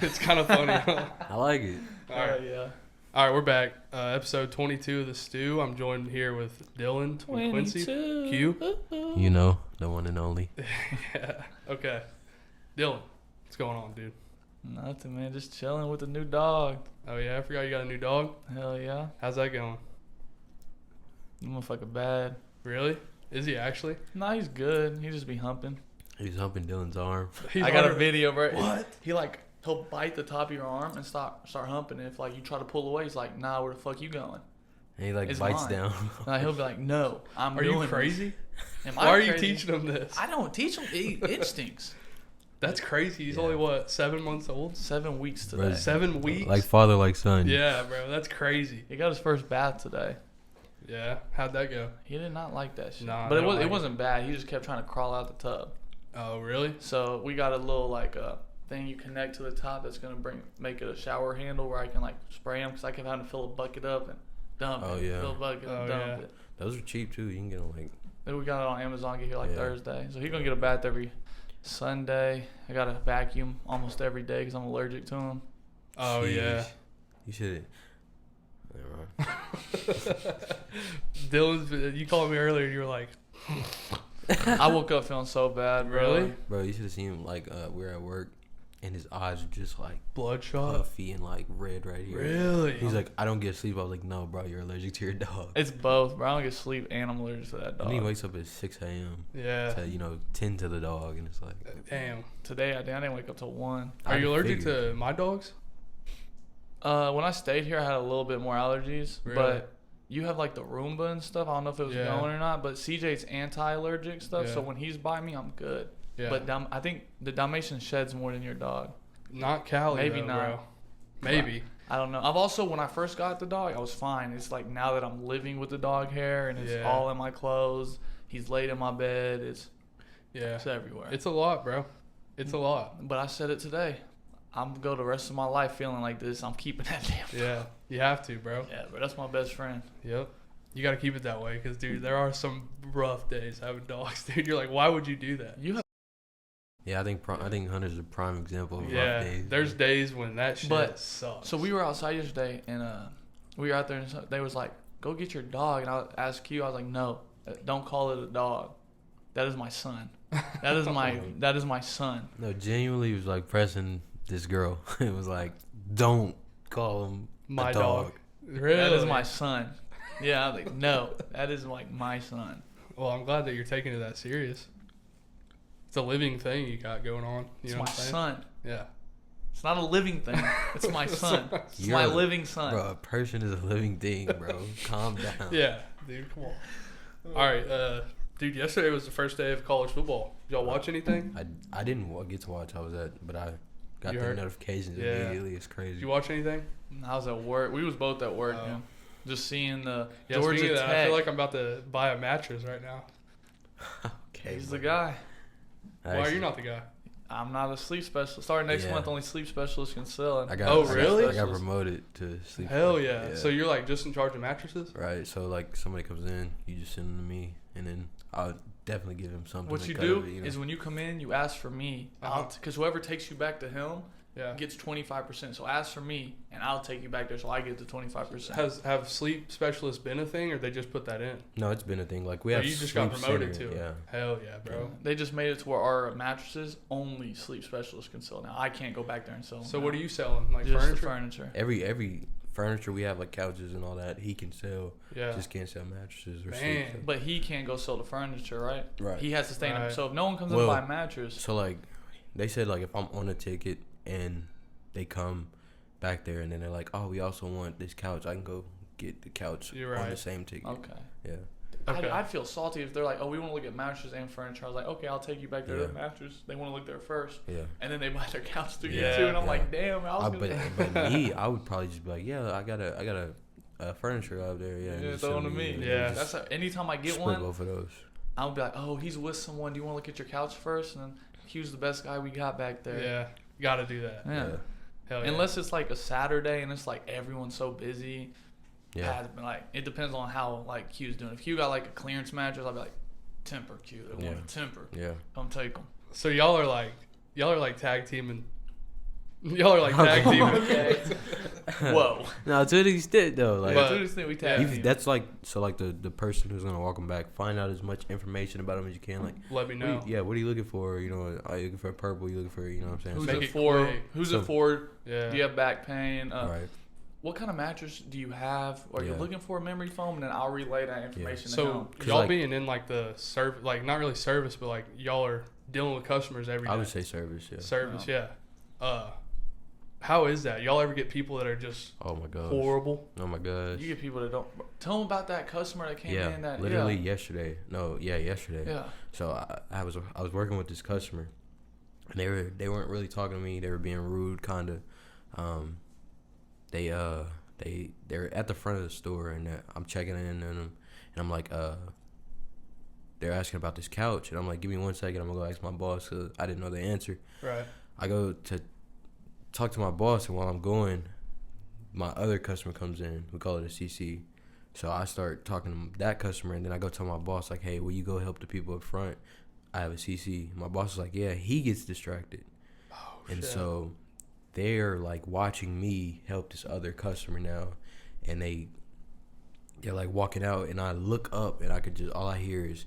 It's kind of funny. I like it. All right. Yeah. All right, we're back. Episode 22 of The Stew. I'm joined here with Dillon and Quincy. Q. You know, the one and only. Yeah. Okay. Dillon, what's going on, dude? Nothing, man. Just chilling with the new dog. Oh, yeah? I forgot you got a new dog? Hell yeah. How's that going? Motherfucker bad. Really? Is he actually? Nah, he's good. He just be humping. He's humping Dylan's arm. I got a video, bro. What? He'll bite the top of your arm and start humping. And if like you try to pull away, he's like, nah, where the fuck you going? And he like It's bites mine. down. And he'll be like, no, I'm Are doing you this." crazy? Am Why I are you crazy? teaching him this? I don't teach him instincts. That's crazy. He's Yeah. only, what, 7 months old? 7 weeks today. Bro, 7 weeks? Like father, like son. Yeah, bro. That's crazy. He got his first bath today. Yeah. How'd that go? He did not like that shit. Nah, but I don't like it it. wasn't bad. He just kept trying to crawl out the tub. Oh, really? So we got a little like thing you connect to the top that's gonna make it a shower handle where I can like spray him because I kept having to fill a bucket up and dump Oh, it. yeah. Fill a bucket Oh, and dump yeah. it. Those are cheap too. You can get them like. Then we got it on Amazon. Get here like Yeah. Thursday. So he's gonna get a bath every Sunday. I gotta vacuum almost every day because I'm allergic to him. Oh, yeah. You should. Never mind. Dylan's, you called me earlier and you were like, I woke up feeling so bad, bro. Really? Bro, you should have seen him like we were at work, and his eyes are just like bloodshot? puffy and like red right here. Really? He's like, I don't get sleep. I was like, no, bro, you're allergic to your dog. It's both, bro. I don't get sleep and I'm allergic to that dog. And he wakes up at 6 a.m. Yeah. to tend to the dog, and it's like, Damn. Today I didn't wake up till 1. Are you allergic figured. to my dogs? When I stayed here, I had a little bit more allergies, Really? but you have like the Roomba and stuff. I don't know if it was Yeah. going or not, but CJ's anti-allergic stuff, Yeah. so when he's by me, I'm good. Yeah. But I think the Dalmatian sheds more than your dog. Not Callie, Maybe though, not. bro. Maybe. I don't know. I've also, when I first got the dog, I was fine. It's like now that I'm living with the dog hair and it's Yeah. all in my clothes, he's laid in my bed, it's Yeah. everywhere. It's a lot, bro. It's a lot. But I said it today. I'm gonna go the rest of my life feeling like this. I'm keeping that damn dog. Yeah. You have to, bro. Yeah, but that's my best friend. Yep. You got to keep it that way because, dude, there are some rough days having dogs, dude. You're like, why would you do that? You have, yeah, I think Hunter's a prime example of Yeah. rough days. There's days when that shit But- sucks. so we were outside yesterday and we were out there and they was like, go get your dog. And I asked you, I was like, no, don't call it a dog. That is my son. That is my son. No, genuinely, he was like pressing this girl. It was like, don't call him my a dog. Really? That is my son. Yeah, I was like, no, that is like my son. Well, I'm glad that you're taking it that serious. It's a living thing you got going on. You It's know my what I'm saying? son. Yeah. It's not a living thing. It's my son. It's You're my a- living son. Bro, a person is a living thing, bro. Calm down. Yeah, dude, come on. All right, dude, yesterday was the first day of college football. Did y'all watch anything? I didn't get to watch. But I got You the heard? notifications Yeah. immediately. It's crazy. Did you watch anything? I was at work. We was both at work, Oh. man. Just seeing the Yeah, Georgia speaking of Tech. that, I feel like I'm about to buy a mattress right now. Okay, He's bro. the guy. Why are you not the guy? I'm not a sleep specialist. Starting next Yeah. month, only sleep specialists can sell. I got, Oh, I got- really? I got promoted to sleep. Hell specialist. yeah. So you're like just in charge of mattresses? Right. So like somebody comes in, you just send them to me, and then I'll definitely give him something. What to you cut do it, you know? is when you come in, you ask for me. Uh-huh. Because whoever takes you back to him Yeah. gets 25%. So ask for me, and I'll take you back there, so I get the 25%. Have sleep specialists been a thing, or they just put that in? No, it's been a thing. Like we Or have. you just got sleep promoted center, to it. Yeah. Hell yeah, bro. They just made it to where our mattresses only sleep specialists can sell. Now I can't go back there and sell them. So now. what are you selling? Like Just furniture? the furniture. Every furniture we have, like couches and all that, he can sell. Yeah. Just can't sell mattresses or Man. sleep. But he can't go sell the furniture, right? Right. He has to stay in Right. them. So if no one comes in Well, to buy a mattress, So like, they said like if I'm on a ticket and they come back there and then they're like, oh, we also want this couch, I can go get the couch You're on right. the same ticket. okay. Yeah. Okay. I'd feel salty if they're like, oh, we want to look at mattresses and furniture. I was like, okay, I'll take you back there to Yeah. the mattress. They want to look there first. Yeah. And then they buy their couch through Yeah, you too. And I'm yeah. like, damn, I was going But me, I would probably just be like, yeah, I got a furniture out there. Yeah. and Yeah, just throw send them to me. Yeah. That's anytime I get split one, both of those. I'll be like, oh, he's with someone. Do you want to look at your couch first? And then Q's the best guy we got back there. Yeah. Got to do that. Yeah. Hell yeah. Unless it's like a Saturday and it's like everyone's so busy. Yeah. Like it depends on how like Q's doing. If Q got like a clearance mattress, I'll be like, temper Q. They want Yeah. a temper. Yeah. Don't take them. So y'all are like tag teaming Y'all are like tag team. Okay. Whoa. No, to an extent though. Like, To this thing we tag team. that's like so. Like the person who's gonna welcome back, find out as much information about him as you can. Like, Let me know. what are you looking for? You know, are you looking for purple? You looking for, you know what I'm saying? Who's Make it it for? quick. Who's So- it for? Yeah. Do you have back pain? Right. What kind of mattress do you have? Are you Yeah. looking for a memory foam? And then I'll relay that information to So him. y'all like- being in like the service, like not really service, but like y'all are dealing with customers every day. I would say service. Yeah. Service, yeah. How is that? Y'all ever get people that are just Oh my gosh. horrible? Oh my gosh. You get people that don't. Tell them about that customer that came in. That literally yesterday. Yesterday. Yeah. So I was working with this customer, and they weren't really talking to me. They were being rude, kind of. They're at the front of the store, and I'm checking in on them, and I'm like, they're asking about this couch, and I'm like, give me 1 second, I'm gonna go ask my boss, cause I didn't know the answer. Right. I go to talk to my boss, and while I'm going, my other customer comes in. We call it a CC. So I start talking to that customer, and then I go tell my boss, like, hey, will you go help the people up front? I have a CC. My boss is like, yeah, he gets distracted. Oh, And shit. so they're like watching me help this other customer now, and they're like walking out, and I look up, and all I hear is,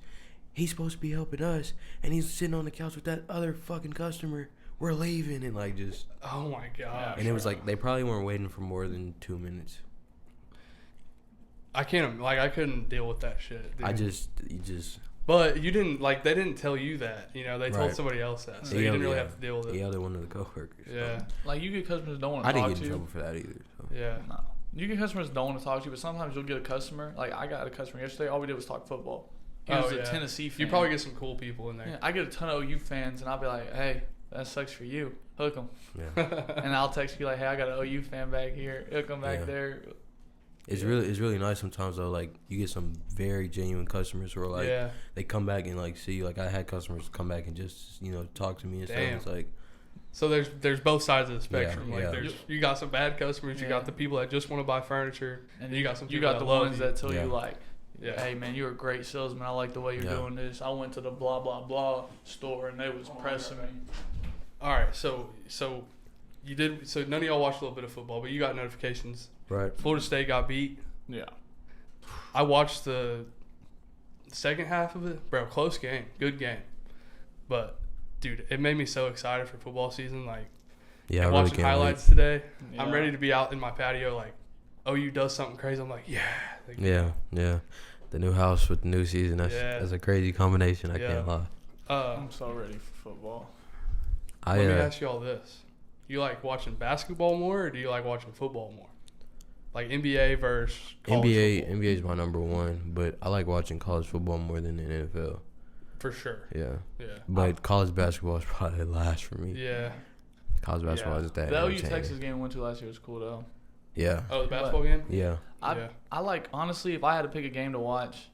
he's supposed to be helping us, and he's sitting on the couch with that other fucking customer. We're leaving, and like just. Oh my god. And it was like they probably weren't waiting for more than 2 minutes. I couldn't deal with that shit. Dude. You just. But you didn't they didn't tell you that. You know, they told Right. somebody else that, so Yeah, you didn't really yeah. have to deal with it. The other one of the coworkers. Yeah. Like you get customers that don't want to I talk didn't get to in you. trouble for that either. So. Yeah. No. You get customers that don't want to talk to you, but sometimes you'll get a customer. Like I got a customer yesterday. All we did was talk football. He was a Tennessee fan. You probably get some cool people in there. Yeah, I get a ton of OU fans, and I'll be like, "Hey, that sucks for you. Hook them." Yeah. And I'll text you like, "Hey, I got an OU fan back here. Hook them back Yeah. there." It's really nice sometimes though. Like you get some very genuine customers who are like Yeah. they come back and like see, like I had customers come back and just talk to me and Damn. stuff. It's like So there's both sides of the spectrum. Yeah, Like yeah. there's you got some bad customers, you Yeah. got the people that just want to buy furniture, and you got some people You got that the love ones you. that tell Yeah. you like, Yeah. "Hey man, you're a great salesman. I like the way you're Yeah. doing this. I went to the blah blah blah store and they was pressing me." All right, so you did. So none of y'all watched a little bit of football, but you got notifications. right. Florida State got beat. Yeah. I watched the second half of it, bro. Close game, good game, but dude, it made me so excited for football season. Like, Yeah, I really watching can't highlights today, I'm Yeah. ready to be out in my patio. Like, OU does something crazy. I'm like, yeah. Like, wait. Yeah. The new house with the new season. Yeah. That's a crazy combination. I Yeah. can't lie. I'm so ready for football. I Let me ask you all this: you like watching basketball more, or do you like watching football more? Like NBA versus college football? NBA is my number one, but I like watching college football more than the NFL. For sure. Yeah. Yeah. But college basketball is probably last for me. Yeah. College basketball Yeah. is that. The OU entertaining. Texas game we went to last year was cool though. Yeah. Oh, the basketball game? Yeah. Yeah. I like, honestly, if I had to pick a game to watch,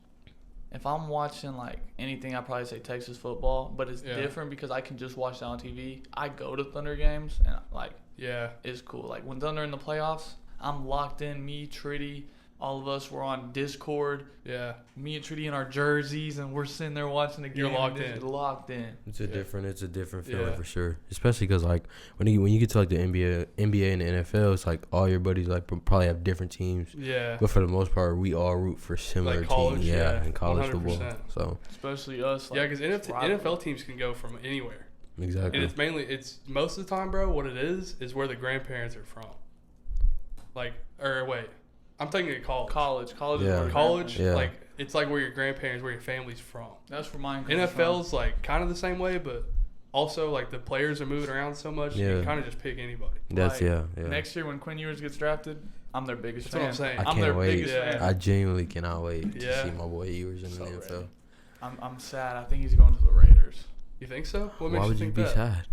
if I'm watching like anything, I'd probably say Texas football. But it's Yeah. different because I can just watch that on TV. I go to Thunder games and like Yeah. it's cool. Like when Thunder in the playoffs, I'm locked in. Me, Tritty, all of us were on Discord. Yeah. Me and Tritty in our jerseys, and we're sitting there watching the game. You're locked and just in. Locked in. It's a different feeling Yeah. for sure. Especially because like when you get to like the NBA and the NFL, it's like all your buddies like probably have different teams, Yeah. but for the most part, we all root for similar Like college, teams. yeah, in college 100%. football. So Especially us. Like, Yeah, because it's rivalry. NFL teams can go from anywhere. exactly. And it's most of the time, bro, what it is where the grandparents are from. Like, or wait, I'm thinking of college. College. Yeah. Is where College, Yeah. like, it's like where your grandparents, where your family's from. That's where mine comes NFL's like kind of the same way, but also like the players are moving around so much, you Yeah. can kind of just pick anybody. That's like, yeah. Next year when Quinn Ewers gets drafted, I'm their biggest That's fan. what I'm saying. I I'm their can't wait. biggest Yeah. fan. I genuinely cannot wait to Yeah. see my boy Ewers in So the ready. NFL. I'm sad. I think he's going to the Raiders. You think so? What Why makes would you you think be that? sad?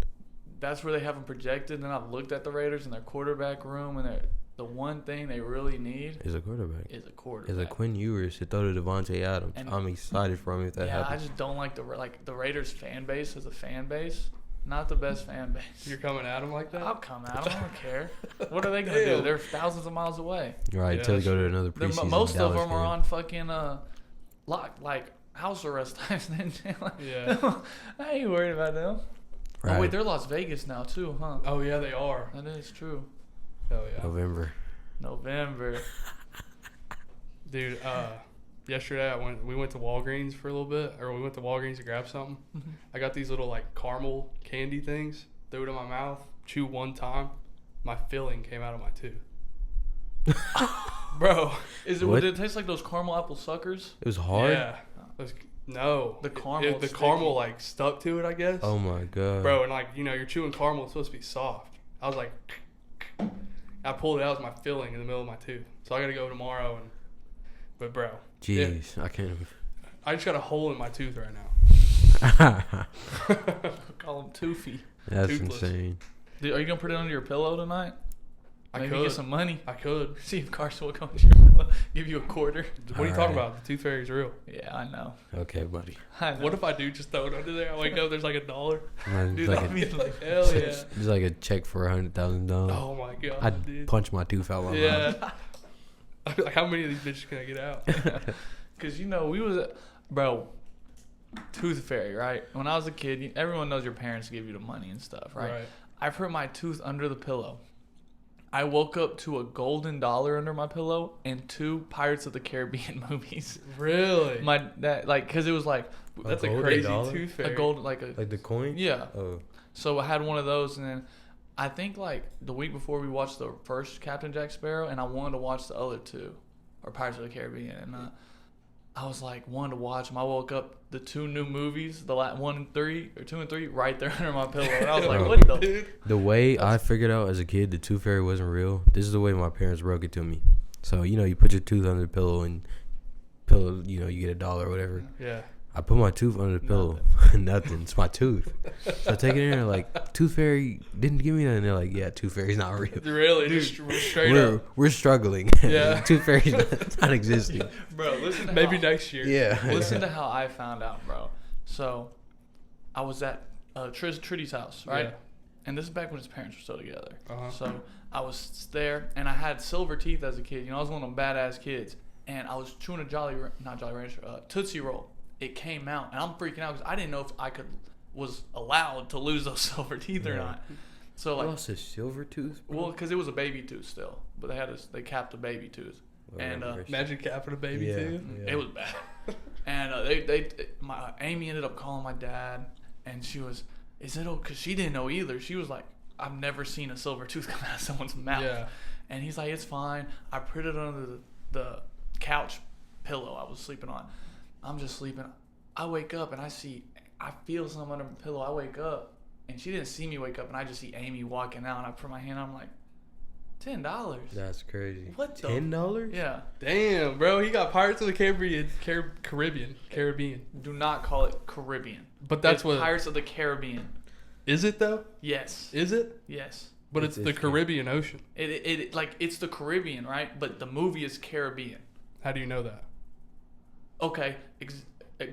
That's where they have him projected. Then I've looked at the Raiders and their quarterback room, and the one thing they really need Is a quarterback. is a quarterback. Is a Quinn Ewers to throw to Devontae Adams. And- I'm excited for him if that yeah, I happens. just don't like the Raiders fan base as a fan base. Not the best fan base. You're coming at him like that? I'll come at them. I don't care. What are they gonna do? Ew. They're thousands of miles away. Right, Yeah, till you that's go to true. another preseason Most of Dallas them are game. on fucking like house arrest types. Yeah. I ain't worried about them. Oh wait, they're Las Vegas now too, huh? Oh yeah, they are. That is true. Hell yeah. November. Dude, yesterday we went to Walgreens for a little bit, or we went to Walgreens to grab something. Mm-hmm. I got these little like caramel candy things. Threw it in my mouth, chew one time, my filling came out of my tooth. Bro, Did it taste like those caramel apple suckers? It was hard. Yeah. No. The caramel. The caramel like stuck to it, I guess. Oh my god. Bro, and like you're chewing caramel, it's supposed to be soft. I was like, I pulled it out as my filling in the middle of my tooth. So I got to go tomorrow but bro, jeez, I can't. I just got a hole in my tooth right now. Call them toothy. That's Toothless. insane. Dude, are you gonna put it under your pillow tonight? Maybe could get some money. I could. See if Carson will come to your pillow, give you a quarter. What are you talking about? The tooth fairy's real. Yeah, I know. Okay, buddy. I know. What if I do just throw it under there? I wake up, there's like $1. Dude, like that'd be like, Hell yeah. it's like a check for $100,000. Oh my god, I'd dude. punch my tooth out my mouth. Yeah. Like, how many of these bitches can I get out? Cause we was, bro, tooth fairy, right? When I was a kid, everyone knows your parents give you the money and stuff, right? I put my tooth under the pillow. I woke up to a golden dollar under my pillow and 2 Pirates of the Caribbean movies. Really? Cause it was like That's a golden crazy dollar? tooth fairy. a gold, like the coin. yeah. Oh. So I had one of those, and then I think like the week before we watched the first Captain Jack Sparrow, and I wanted to watch the other 2, or Pirates of the Caribbean, and I was like wanted to watch them. I woke up the 2 new movies, the 1 and 3 or 2 and 3, right there under my pillow, and I was like, what the? Dude. The way I figured out as a kid the tooth fairy wasn't real. This is the way my parents broke it to me. So you put your tooth under the pillow and you get $1 or whatever. Yeah. I put my tooth under the pillow. Nothing. It's my tooth. So I take it in there like, tooth fairy didn't give me nothing. They're like, yeah, tooth fairy's not real. Really? Just straight up. We're struggling. Yeah. Tooth fairy's not existing. Bro, listen to Maybe how, next year. Yeah. listen to how I found out, bro. So I was at Triti's house, right? Yeah. And this is back when his parents were still together. Uh-huh. So I was there, and I had silver teeth as a kid. I was one of them badass kids. And I was chewing a Tootsie Roll. It came out, and I'm freaking out because I didn't know if was allowed to lose those silver teeth or not. So like, lost a silver tooth? Bro? well, because it was a baby tooth still, but they capped a baby tooth, and Imagine capping a baby tooth. Yeah. it was bad. And my Amy ended up calling my dad, and she was, is it okay? Because she didn't know either. She was like, I've never seen a silver tooth come out of someone's mouth. Yeah. And he's like, it's fine. I put it under the couch pillow I was sleeping on. I'm just sleeping. I wake up and I feel something under my pillow. I wake up and she didn't see me wake up, and I just see Amy walking out, and I put my hand on, I'm like, $10. That's crazy. What the? $10? Yeah. Damn, bro. He got Pirates of the Caribbean. Caribbean. Do not call it Caribbean. But that's it's what. Pirates of the Caribbean. Is it though? Yes. Is it? Yes. But it's the Caribbean Ocean. It like it's the Caribbean, right? But the movie is Caribbean. How do you know that? Okay,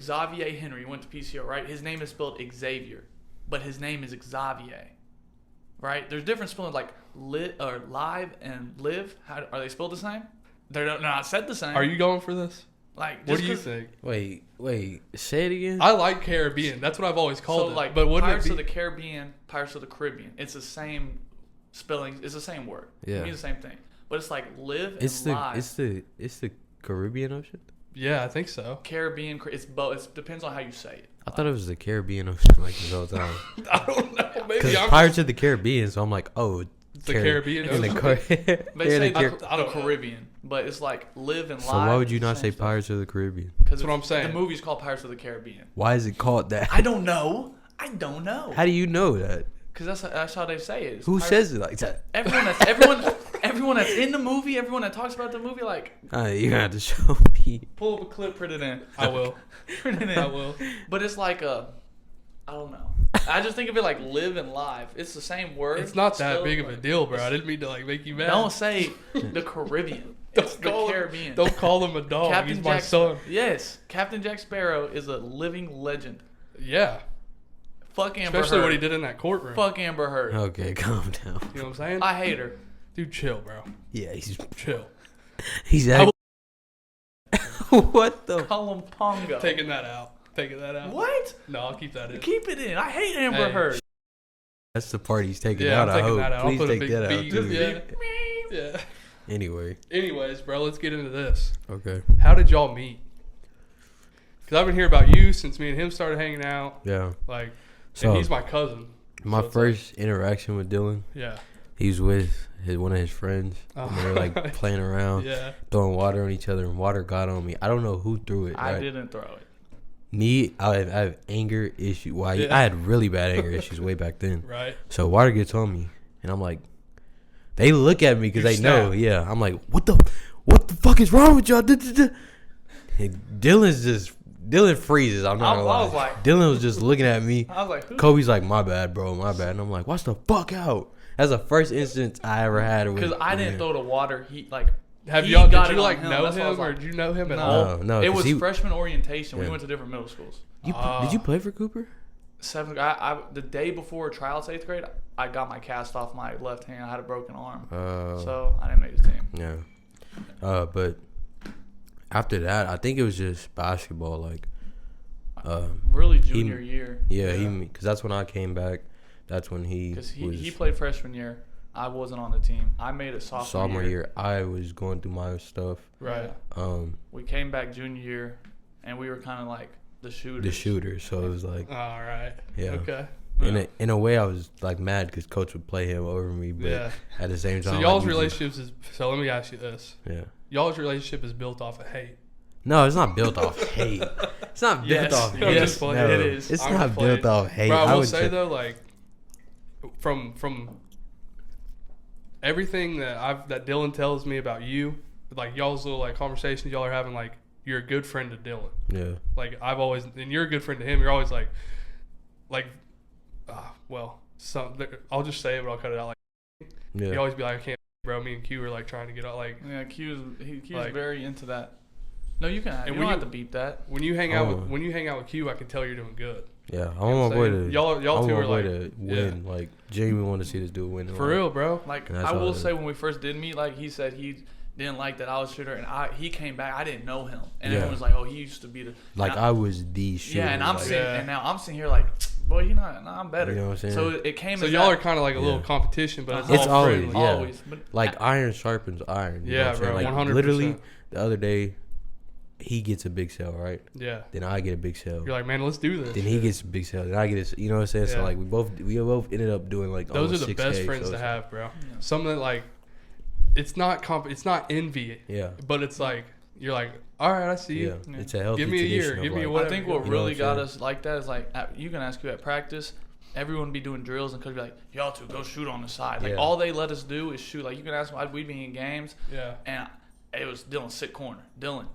Xavier Henry went to PCO, right? His name is spelled Xavier, but his name is Xavier, right? There's different spellings, like live and live. How are they spelled the same? They're not said the same. Are you going for this? Like, What do you think? Wait. Say it again. I like Caribbean. That's what I've always called it. Like, but wouldn't Pirates it of be? the Caribbean, Pirates of the Caribbean. It's the same spelling. It's the same word. Yeah. It means the same thing. But it's like live It's and the live. it's the Caribbean Ocean. Yeah, I think so. Caribbean. It's both. It depends on how you say it. I thought it was the Caribbean Ocean like this whole time. I don't know. Maybe Because I'm Pirates of the Caribbean, so I'm like, oh, it's the Caribbean in the Ocean. They say I the don't know. Caribbean, but it's like live and live. So why would you not say Pirates of the Caribbean? Because That's what I'm saying. The movie's called Pirates of the Caribbean. Why is it called that? I don't know. How do you know that? Because that's how they say it. It's Who Pirates- says it like that? Everyone that's in the movie, everyone that talks about the movie, like You're gonna have to show me. pull up a clip, put it in. I will. Put it in. I will. But it's like I don't know. I just think of it like live and live. It's the same word. It's not that still, big of a but deal, bro. I didn't mean to like make you mad. Don't say the Caribbean. It's the Caribbean. Don't call him a dog. Captain He's my Jack, son. Yes, Captain Jack Sparrow is a living legend. Yeah. Fuck Amber Especially Heard. what he did in that courtroom. Fuck Amber Heard. Okay, calm down. You know what I'm saying? I hate her. Dude, chill, bro. Yeah, Chill. he's I what the? Call him Pongo. Taking that out. What? No, I'll keep that in. Keep it in. I hate Amber Hey. Heard. That's the part he's taking Yeah, out. I'm I taking hope. that out. I'll Please put a take big that out beat. too. Yeah. Yeah. Anyway, Anyways, bro, let's get into this. okay. How did y'all meet? Because I've been hearing about you since me and him started hanging out. Yeah. Like, So and he's my cousin. my so it's first interaction with Dillon, yeah. he was with one of his friends, and they were like playing around, Yeah. throwing water on each other, and water got on me. I don't know who threw it. I right? didn't throw it. I have anger issues. Why? Yeah. I had really bad anger issues way back then. Right. So water gets on me, and I'm like, they look at me because You they snap. know. Yeah, I'm like, what the fuck is wrong with y'all? And Dillon freezes. I'm not I gonna lie. was like- Dillon was just looking at me. I was like, who? Kobe's like, my bad, bro, my bad. And I'm like, watch the fuck out. That's the first instance I ever had with. Because I didn't him. throw the water. He like. Have he y'all? got Did it you on like him. know That's why I was him, or like, did you know him at all? No, it 'cause was he- freshman orientation. We Yeah. went to different middle schools. Did you play for Cooper? The day before tryouts, 8th grade, I got my cast off my left hand. I had a broken arm, so I didn't make the team. Yeah. But after that, I think it was just basketball. Like, Really, junior year. yeah, because that's when I came back. That's when Because he played freshman year. I wasn't on the team. I made it sophomore year. I was going through my stuff. Right. We came back junior year, and we were kind of like the shooters. So it was like, All right. yeah. Okay. In a way, I was like mad because coach would play him over me, but Yeah. at the same time, So y'all's like, relationships is. So let me ask you this: yeah. y'all's relationship is built off of hate. No, it's not built off hate. It's not built Yes. off I'm hate. just playing. No, It is. It's I'm not just playing. built off hate. Bro, I will would say though, like, from everything that Dillon tells me about you, like y'all's little like conversations y'all are having, like you're a good friend to Dillon. Yeah. Like I've always, and you're a good friend to him. You're always like, well, I'll just say it, but I'll cut it out. Like Yeah. you always be like, I can't, bro. Me and Q are like trying to get out. Like Yeah, Q's Like- very into that. No, you can. And You when don't you- have to beat that. when you hang out Oh. with Q, I can tell you're doing good. Yeah, You I know what want my boy I'm to. saying? Y'all I two want are my boy like, to win. Like, genuinely want to see this dude win. For real, bro. Like And that's I all will it is. say, when we first did meet, like he said he didn't like that I was a shooter, and he came back. I didn't know him, and Yeah. everyone was like, "Oh, he used to be the." Like, and I was the shooter. Yeah, and I'm like, sitting, Yeah. and now I'm sitting here like, boy, he not. Nah, I'm better. You know what I'm saying? So it came. So as y'all that, are kind of like a little Yeah. competition, but It's all always, friendly. yeah. always. But like iron sharpens iron. You know Yeah, what I'm saying? bro, Like, 100%. literally, the other day, he gets a big sale, right? Yeah. Then I get a big sale. You're like, man, let's do this. Then he gets a big sale. Then I get a, you know what I'm saying? Yeah. So like we both ended up doing like Those are almost the 6K, best friends so to it's have, bro. Yeah. Something that like, it's not it's not envy, Yeah. but it's like you're like, all right, I see Yeah. you. It's a healthy Give me a year, tradition of, give me a like, whatever. I think what You know really what got I'm us like that is like you can ask you at practice. Everyone would be doing drills and coach would be like, "Y'all two go shoot on the side." Like Yeah. all they let us do is shoot. Like you can ask them, we'd be in games, Yeah. and it was Dillon sit corner. Dillon,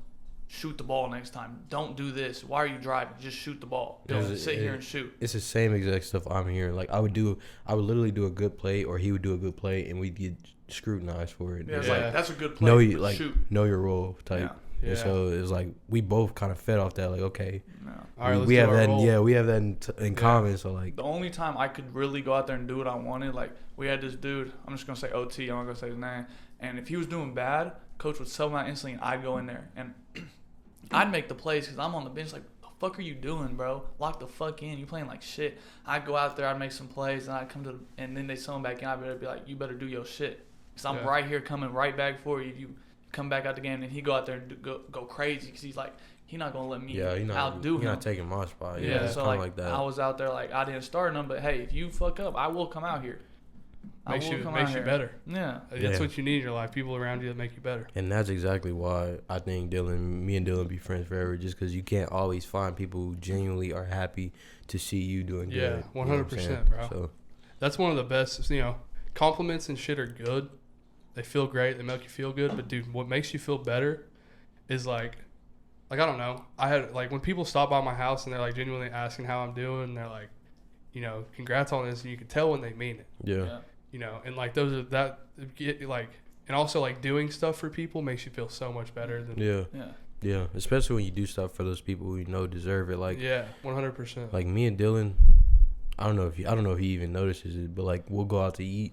shoot the ball next time. Don't do this. Why are you driving? Just shoot the ball. Yeah, Don't sit here and shoot. It's the same exact stuff I'm hearing. Like I would literally do a good play, or he would do a good play, and we'd get scrutinized for it. Yeah, it's Yeah. like that's a good play. know you but like shoot. know your role type. Yeah. Yeah. And so it's like we both kind of fed off that. Like okay, No. All right, let's we do have our that. role. Yeah, we have that in Yeah. common. So like The only time I could really go out there and do what I wanted, like we had this dude. I'm just gonna say OT. I'm not gonna say his name. And if he was doing bad, coach would sub him out instantly, and I'd go in there and I'd make the plays because I'm on the bench. Like, the fuck are you doing, bro? Lock the fuck in. You playing like shit. I'd go out there. I'd make some plays, and I'd come to, and then they sub him back in. I'd better be like, you better do your shit, because I'm Yeah. right here coming right back for you. You come back out the game, and he go out there and go crazy because he's like, he not gonna let me yeah, you're outdo him. not taking my spot. Yeah, Yeah, it's so kind of like, like that. I was out there like I didn't start him, but hey, if you fuck up, I will come out here. Makes you here. better. Yeah. That's Yeah. what you need in your life. People around you that make you better. And that's exactly why I think me and Dillon be friends forever. Just because you can't always find people who genuinely are happy to see you doing Yeah, good. You know what I'm 100%, saying? bro. So That's one of the best. Compliments and shit are good. They feel great. They make you feel good. But dude, what makes you feel better is like I don't know. I had like when people stop by my house and they're like genuinely asking how I'm doing. And they're like, congrats on this. And you can tell when they mean it. yeah. And like those are that get like, and also like doing stuff for people makes you feel so much better than Yeah. Yeah. Yeah. Especially when you do stuff for those people who you know deserve it. Like, yeah, 100%. like me and Dillon, I don't know if he even notices it, but like we'll go out to eat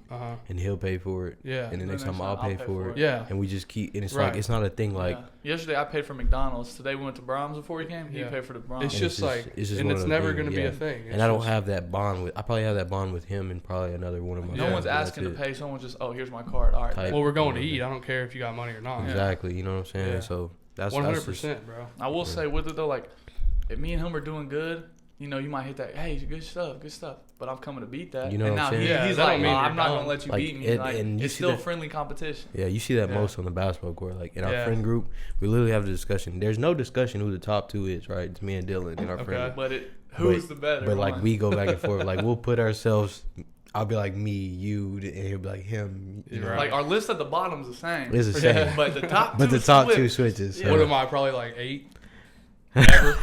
and he'll pay for it. Yeah. And the next time I'll pay for it. Yeah. And we just keep, and it's Right. like it's not a thing like. Yeah. Yesterday I paid for McDonald's. Today we went to Brahms before he came. He Yeah. paid for the Brahms. It's just like, it's just and one it's of those never things, going to be yeah. a thing. It's And I don't just- have that bond with. I probably have that bond with him and probably another one of my. No Yeah. one's friends, but asking to that's it. pay. Someone's just, oh, here's my card. All right. Type. Well, we're going to Yeah. eat. I don't care if you got money or not. Exactly. You know what I'm saying? Yeah. So that's 100%, bro. I will say with it though, like, if me and him are doing good, you know, you might hit that. Hey, good stuff. But I'm coming to beat that. You know and what now I'm saying? Yeah, he's that like, don't mean oh, you're I'm not dumb. gonna let you Like, beat me. and you it's see still that- friendly competition. Yeah, you see that Yeah. most on the basketball court. Like in our Yeah. friend group, we literally have a discussion. There's no discussion who the top two is, right? It's me and Dillon in our friend group. But who's the better? But like one? we go back and forth. Like we'll put ourselves. I'll be like me, you, and he'll be like him. You know? Right. Like our list at the bottom's the same. It's the same. But the top But two the top switch. two switches. Yeah. What am I? Probably like 8? Ever?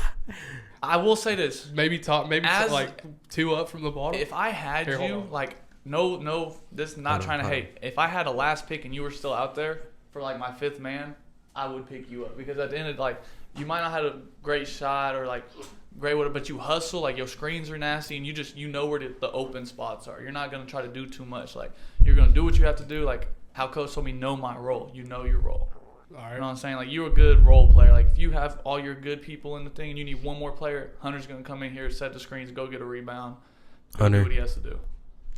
I will say this. Maybe top, As- like 2 up from the bottom. If I had Here, hold you, on. like, no, this is not Hold on, trying to hold hate. If I had a last pick and you were still out there for like my 5th man, I would pick you up because at the end of like, you might not have a great shot or like great whatever, but you hustle. Like your screens are nasty and you know where the open spots are. You're not gonna try to do too much. Like you're gonna do what you have to do. Like how coach told me, know my role. You know your role. All You right. know what I'm saying? Like you're a good role player. Like if you have all your good people in the thing and you need one more player, Hunter's gonna come in here, set the screens, go get a rebound, go Hunter. do what he has to do.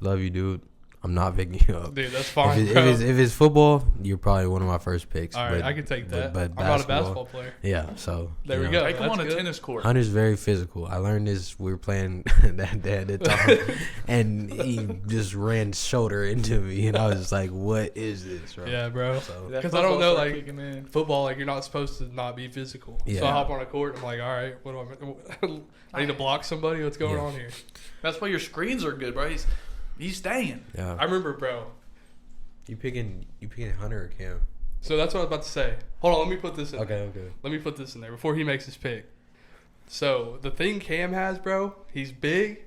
Love you, dude. I'm not picking you up. Dude, that's fine, If bro. it's football, you're probably one of my first picks. All right, but, I can take that. But I'm not a basketball player. Yeah, so There you we know. go. Take him that's on a good. tennis court. Hunter's very physical. I learned this. We were playing that time, and he just ran shoulder into me, and I was just like, "What is this?" Bro? Yeah, bro. So That 'Cause I don't football know, start like, kicking in. Football, like, you're not supposed to not be physical. So Yeah. I hop on a court, and I'm like, all right, what do I need to block somebody? What's going Yeah. on here? That's why your screens are good, bro. He's staying. yeah, I remember, bro. you picking Hunter or Cam? So that's what I was about to say. Hold on, let me put this in. Okay. Let me put this in there before he makes his pick. So the thing Cam has, bro, he's big,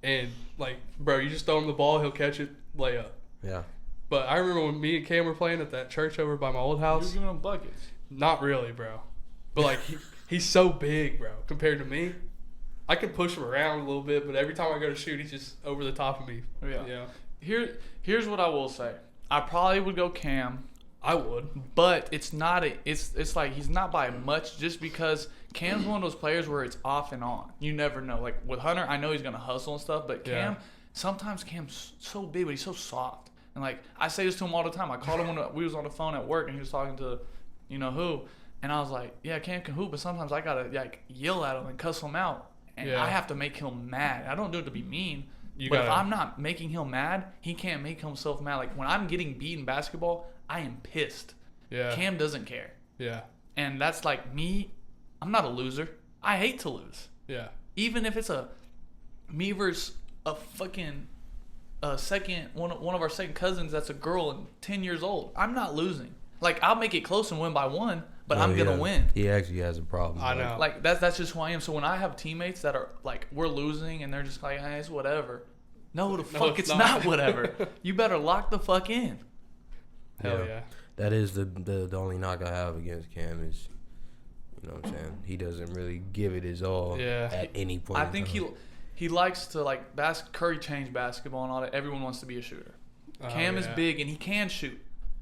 and like, bro, you just throw him the ball, he'll catch it, layup. Yeah. But I remember when me and Cam were playing at that church over by my old You're house. giving him buckets. Not really, bro. But like, he's so big, bro, compared to me. I can push him around a little bit, but every time I go to shoot, he's just over the top of me. Yeah. Here's what I will say. I probably would go Cam, I would. but it's not it's like he's not by much just because Cam's one of those players where it's off and on. You never know. Like with Hunter, I know he's gonna hustle and stuff, but Cam, Yeah. sometimes Cam's so big, but he's so soft. And like I say this to him all the time. I called him when we was on the phone at work and he was talking to, you know who, and I was like, yeah, Cam can hoop, but sometimes I gotta like yell at him and cuss him out, and Yeah. I have to make him mad. I don't do it to be mean. You But if gotta- I'm not making him mad, he can't make himself mad. Like when I'm getting beat in basketball, I am pissed. Yeah. Cam doesn't care. Yeah. And that's like me. I'm not a loser. I hate to lose. Yeah. Even if it's me versus a fucking one of our second cousins that's a girl and 10 years old. I'm not losing. Like I'll make it close and win by 1, but I'm gonna win. He actually has a problem. I know. Like that's just who I am. So when I have teammates that are like we're losing and they're just like, hey, it's whatever. No, the fuck, it's it's not whatever. You better lock the fuck in. Hell yeah. That is the only knock I have against Cam is, you know what I'm saying? He doesn't really give it his all Yeah. at any point. I in think time. he likes to like Curry changed basketball and all that. Everyone wants to be a shooter. Cam is yeah. big and he can shoot,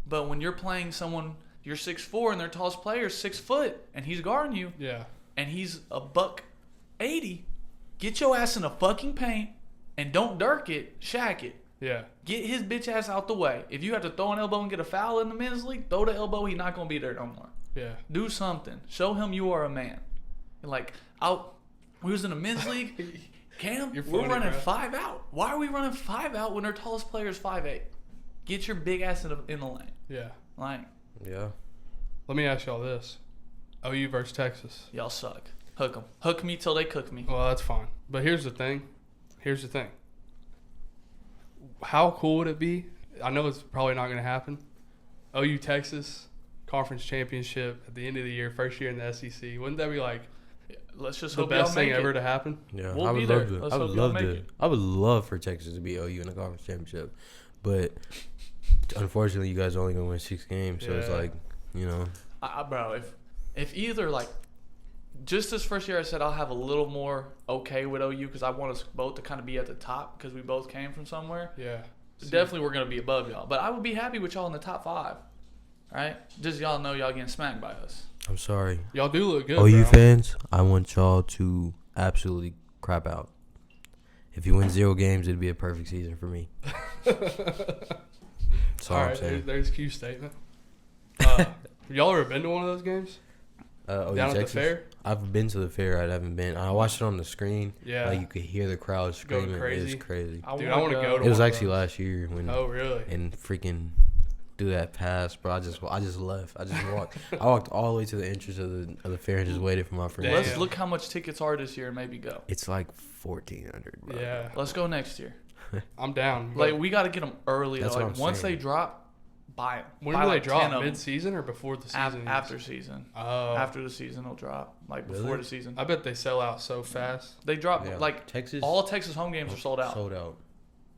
but when you're playing someone, you're 6'4" and their tallest player is 6 foot and he's guarding you Yeah. and he's $180. Get your ass in the fucking paint and don't dirk it, shack it. Yeah. Get his bitch ass out the way. If you have to throw an elbow and get a foul in the men's league, throw the elbow. He's not gonna be there no more. Yeah. Do something. Show him you are a man. Like we was in the men's league. Cam, You're we're funny, running bro. 5 out. Why are we running 5 out when their tallest player is 5'8"? Get your big ass in the lane. Yeah. Like Yeah. Let me ask y'all this. OU versus Texas. y'all suck. Hook them. Hook me till they cook me. Well, that's fine. But here's the thing. How cool would it be? I know it's probably not going to happen. OU Texas conference championship at the end of the year, first year in the SEC. Wouldn't that be like Let's just the hope y'all best thing make ever it. to happen? Yeah, We'll I be would there. love to. Let's I would hope y'all love make to. it. I would love for Texas to be OU in the conference championship, but unfortunately, you guys are only gonna win 6 games. So it's Yeah. like, you know, Bro, if either like just this first year, I said I'll have a little more okay with OU because I want us both to kind of be at the top because we both came from somewhere. Yeah. Definitely we're going to be above y'all. But I would be happy with y'all in the top 5. Right? Just y'all know y'all getting smacked by us. I'm sorry. Y'all do look good, OU bro. fans, I want y'all to absolutely crap out. If you win 0 games, it'd be a perfect season for me. That's all I'm saying. There's Q's statement. Y'all ever been to one of those games? OU Down at Texas? the fair? I've been to the fair. I haven't been. I watched it on the screen. Yeah. Like you could hear the crowd screaming. It crazy. was crazy. Dude, I want to go to It was one of actually those. last year when. Oh, really? And freaking do that pass, bro. I just left. I just walked. I walked all the way to the entrance of the fair and just waited for my friend. Damn. Let's look how much tickets are this year and maybe go. It's like 1,400, bro. Yeah. Let's go next year. I'm down. Like, we got to get them early. That's Like, what I'm once saying. they drop, buy them. When buy do they like drop? 10 of 'em. Mid-season or before the season? After season. Oh. After the season, they'll drop. Like, before Really? the season. I bet they sell out so fast. They drop, Yeah. like, Texas. all Texas home games are sold out. Sold out.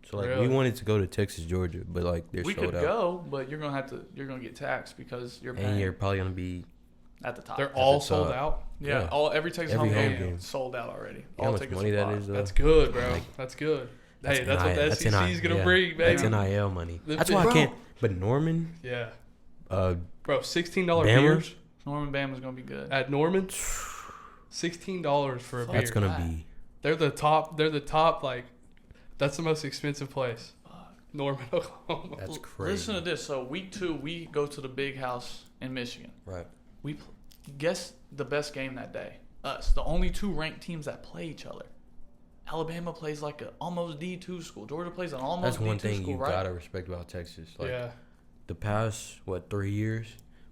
So like Really? we wanted to go to Texas, Georgia, but like they're We sold could out. go, but you're gonna get taxed because you're paying And you're probably gonna be. at the top. They're all the sold top. out. yeah, yeah. every Texas Every home home game game. sold out already. You know how All much tickets money are that bought. is, though? That's good, bro. Like, That's good. Hey, that's what the That's SEC is gonna yeah. bring, baby. That's NIL money. The That's why I big- can't. But Norman, Yeah, uh, bro. $16 Bama? beers Norman Bama's gonna be good. at Norman. $16 for a beer. that's gonna Right. be. They're the top. They're the top. Like, that's the most expensive place. Norman, Oklahoma. That's crazy. Listen to this. So week 2, we go to the big house in Michigan. Right. We guess the best game that day. Us, the only 2 ranked teams that play each other. Alabama plays like a almost D2 school. Georgia plays an almost That's one D2 thing school, you right? gotta respect about Texas. Like Yeah, the past 3 years,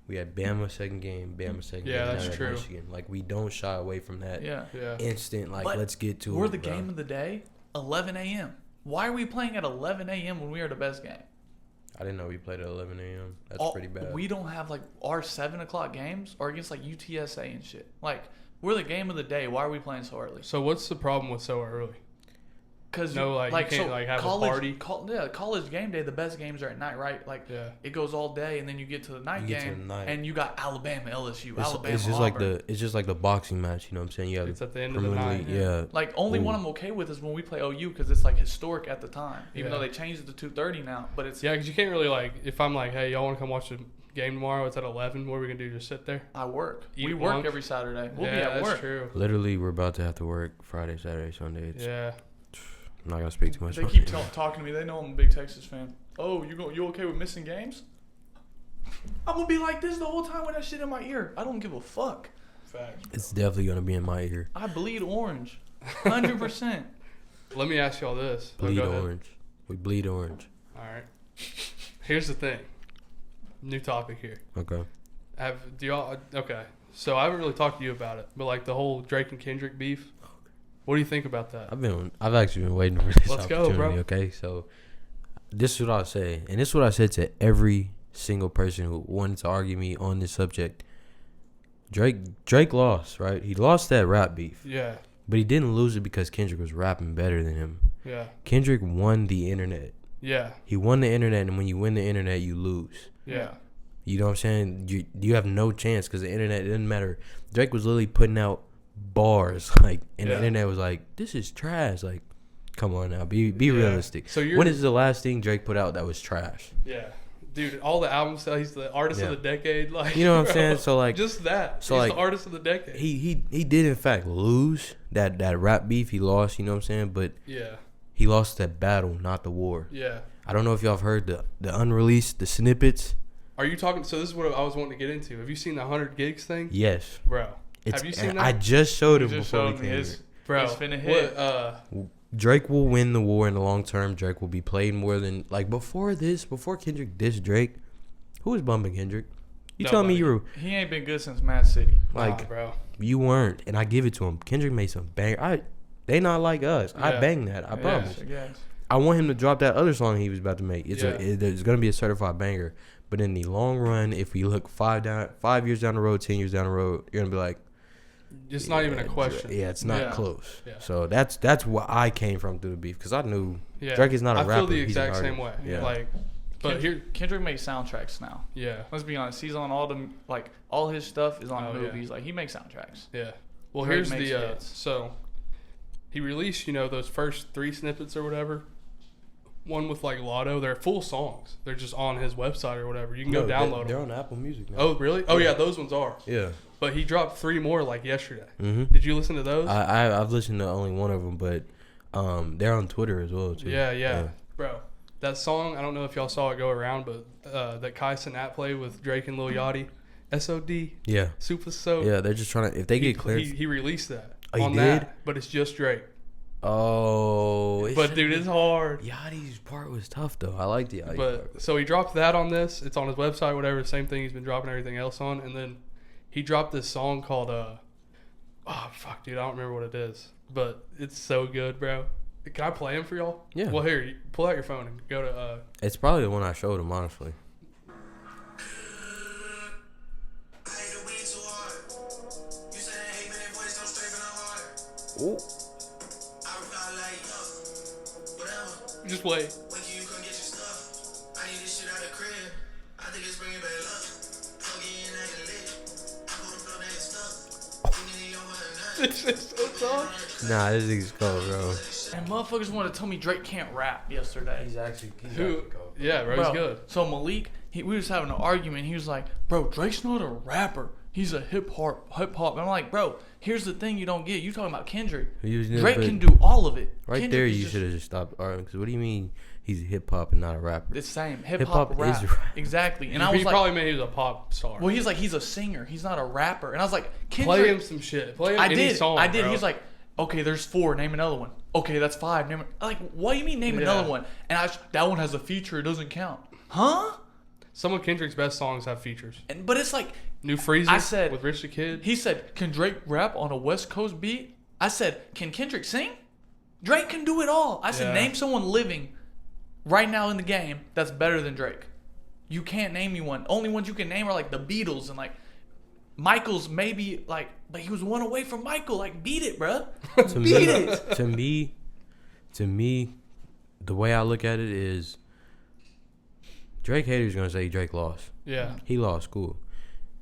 we had Bama second game, Bama second Yeah, game. that's now we have true. Michigan. Like we don't shy away from that. Yeah. yeah. Instant. Like But let's get to We're it. the bro. game of the day, 11 a.m. Why are we playing at 11 a.m. when we are the best game? I didn't know we played at 11 a.m. That's pretty bad. We don't have like our 7 o'clock games are against like UTSA and shit. Like we're the game of the day. Why are we playing so early? So what's the problem with so early? Because No, like, you can't, like, have a party? College game day. The best games are at night, right? Like Yeah. it goes all day, and then you get to the night You game, get to the night. and you got Alabama, LSU, It's, Alabama, it's just Auburn. it's just like the boxing match. You know what I'm saying? You have It's at the end of the Premier night. League, yeah. Like only Ooh. one I'm okay with is when we play OU because it's like historic at the time. Even Yeah. though they changed it to 2:30 now, but it's Yeah, because you can't really like. If I'm like, hey, y'all want to come watch the game tomorrow? It's at 11. What are we gonna do? Just sit there? I work. Eat We work lunch? every Saturday. We'll yeah, be at that's work. true. Literally, we're about to have to work Friday, Saturday, Sunday. Yeah. I'm not gonna speak too much. They about keep it. talking to me. They know I'm a big Texas fan. Oh, you okay with missing games? I'm gonna be like this the whole time with that shit in my ear. I don't give a fuck. Facts. It's definitely gonna be in my ear. I bleed orange, 100%. Let me ask y'all this. Oh, Bleed go ahead. orange. We bleed orange. All right. Here's the thing. New topic here. Okay. Do y'all? Okay. So I haven't really talked to you about it, but like the whole Drake and Kendrick beef. What do you think about that? I've actually been waiting for this Let's go, opportunity. bro. Okay, so this is what I'll say, and this is what I said to every single person who wanted to argue me on this subject. Drake lost, right? He lost that rap beef, Yeah. but he didn't lose it because Kendrick was rapping better than him. Yeah. Kendrick won the internet. Yeah. He won the internet, and when you win the internet, you lose. Yeah. You know what I'm saying? You have no chance because the internet, it didn't matter. Drake was literally putting out bars, like, and the Yeah. internet was like, "This is trash." Like, come on now, be Yeah. realistic. So you're. When is the last thing Drake put out that was trash? Yeah. Dude, all the albums. He's the artist Yeah. of the decade. Like, You know what I'm bro, saying? So like, just that. so, He's like, the artist of the decade. he did in fact lose that rap beef. He lost. You know what I'm saying? But Yeah. he lost that battle, not the war. Yeah. I don't know if y'all have heard the unreleased, the snippets. Are you talking? So this is what I was wanting to get into. Have you seen the 100 gigs thing, Yes. bro? It's, Have you seen that? I just showed You him just before showed we me came his. here. Bro, It's finna hit. what, Drake will win the war in the long term. Drake will be played more than like before Kendrick dissed Drake. Who was bumping Kendrick? You telling me Nobody. you were He ain't been good since Mad City. like bro. you weren't, and I give it to him. Kendrick made some bang. They not like us. I Yeah. bang that. I promise. Yes. I want him to drop that other song he was about to make. It's Yeah. it's gonna be a certified banger. But in the long run, if we look 5 years down the road, 10 years down the road, you're gonna be like, It's not even a question. Yeah, it's not Yeah. close. Yeah. So that's where I came from through the beef because I knew Yeah. Drake is not a I rapper. feel the he's an exact same artist. way. Yeah. Like, but here, Kendrick makes soundtracks now. yeah, Let's be honest. He's on all his stuff is on Oh, yeah. movies. Like he makes soundtracks. yeah. Well, Drake here's makes the hits. so he released those first 3 snippets or whatever. One with like Lotto, they're full songs. They're just on his website or whatever. You can go download They're them. on Apple Music now. Oh, really? Oh, yeah, those ones are. Yeah. But he dropped 3 more like yesterday. Mm-hmm. Did you listen to those? I've listened to only one of them, but they're on Twitter as well too. Yeah. Bro, that song, I don't know if y'all saw it go around, but that Kai Cenat played with Drake and Lil Yachty, SOD, Yeah. Super So. Yeah, they're just trying to, if they get cleared. He released that Oh, he on did? that, but it's just Drake. Oh. But dude, it's hard. Yachty's part was tough though. I liked the Yachty part. But so he dropped that on this. It's on his website, whatever. Same thing he's been dropping everything else on, and then he dropped this song called oh fuck, dude, I don't remember what it is, but it's so good, bro. Can I play him for y'all? Yeah. Well, here, pull out your phone and go to It's probably the one I showed him, honestly. Ooh. just wait. When can you come get your stuff? I need this shit out of the crib. I think it's bringing back luck. Plug in and acting lit. I pull the flow that is stuck. Thinking you don't want nothing. This is so tough. Nah, this nigga's cold, bro. And motherfuckers wanted to tell me Drake can't rap yesterday. He's actually Who? Yeah, bro, he's good. So Malik, we was having an argument. He was like, "Bro, Drake's not a rapper. He's a hip hop." And I'm like, "Bro, here's the thing you don't get. You talking about Kendrick? Drake can do all of it. Right Kendrick there, is you just- should have just stopped arguing. Because what do you mean he's hip hop and not a rapper? It's the same hip Hip-hop hop rap. is rap. Exactly. And I He was like, probably meant he was a pop star. well, he's a singer. He's not a rapper. And I was like, Kendrick. Play him some shit. Play him I any did. song. I did. Bro. He's like, okay, there's 4. Name another one. Okay, that's 5. Name it. Like, what do you mean name Yeah. another one? And that one has a feature. It doesn't count. Huh? Some of Kendrick's best songs have features. But it's like, New Freezer I said- with Rich the Kid. he said, can Drake rap on a West Coast beat? I said, can Kendrick sing? Drake can do it all. I said, Yeah. name someone living right now in the game that's better than Drake. You can't name me one. Only ones you can name are like the Beatles and like Michael's maybe like, but he was one away from Michael. Like, beat it, bruh. to Beat me, it. to me, the way I look at it is Drake haters gonna say Drake lost. Yeah. He lost, cool.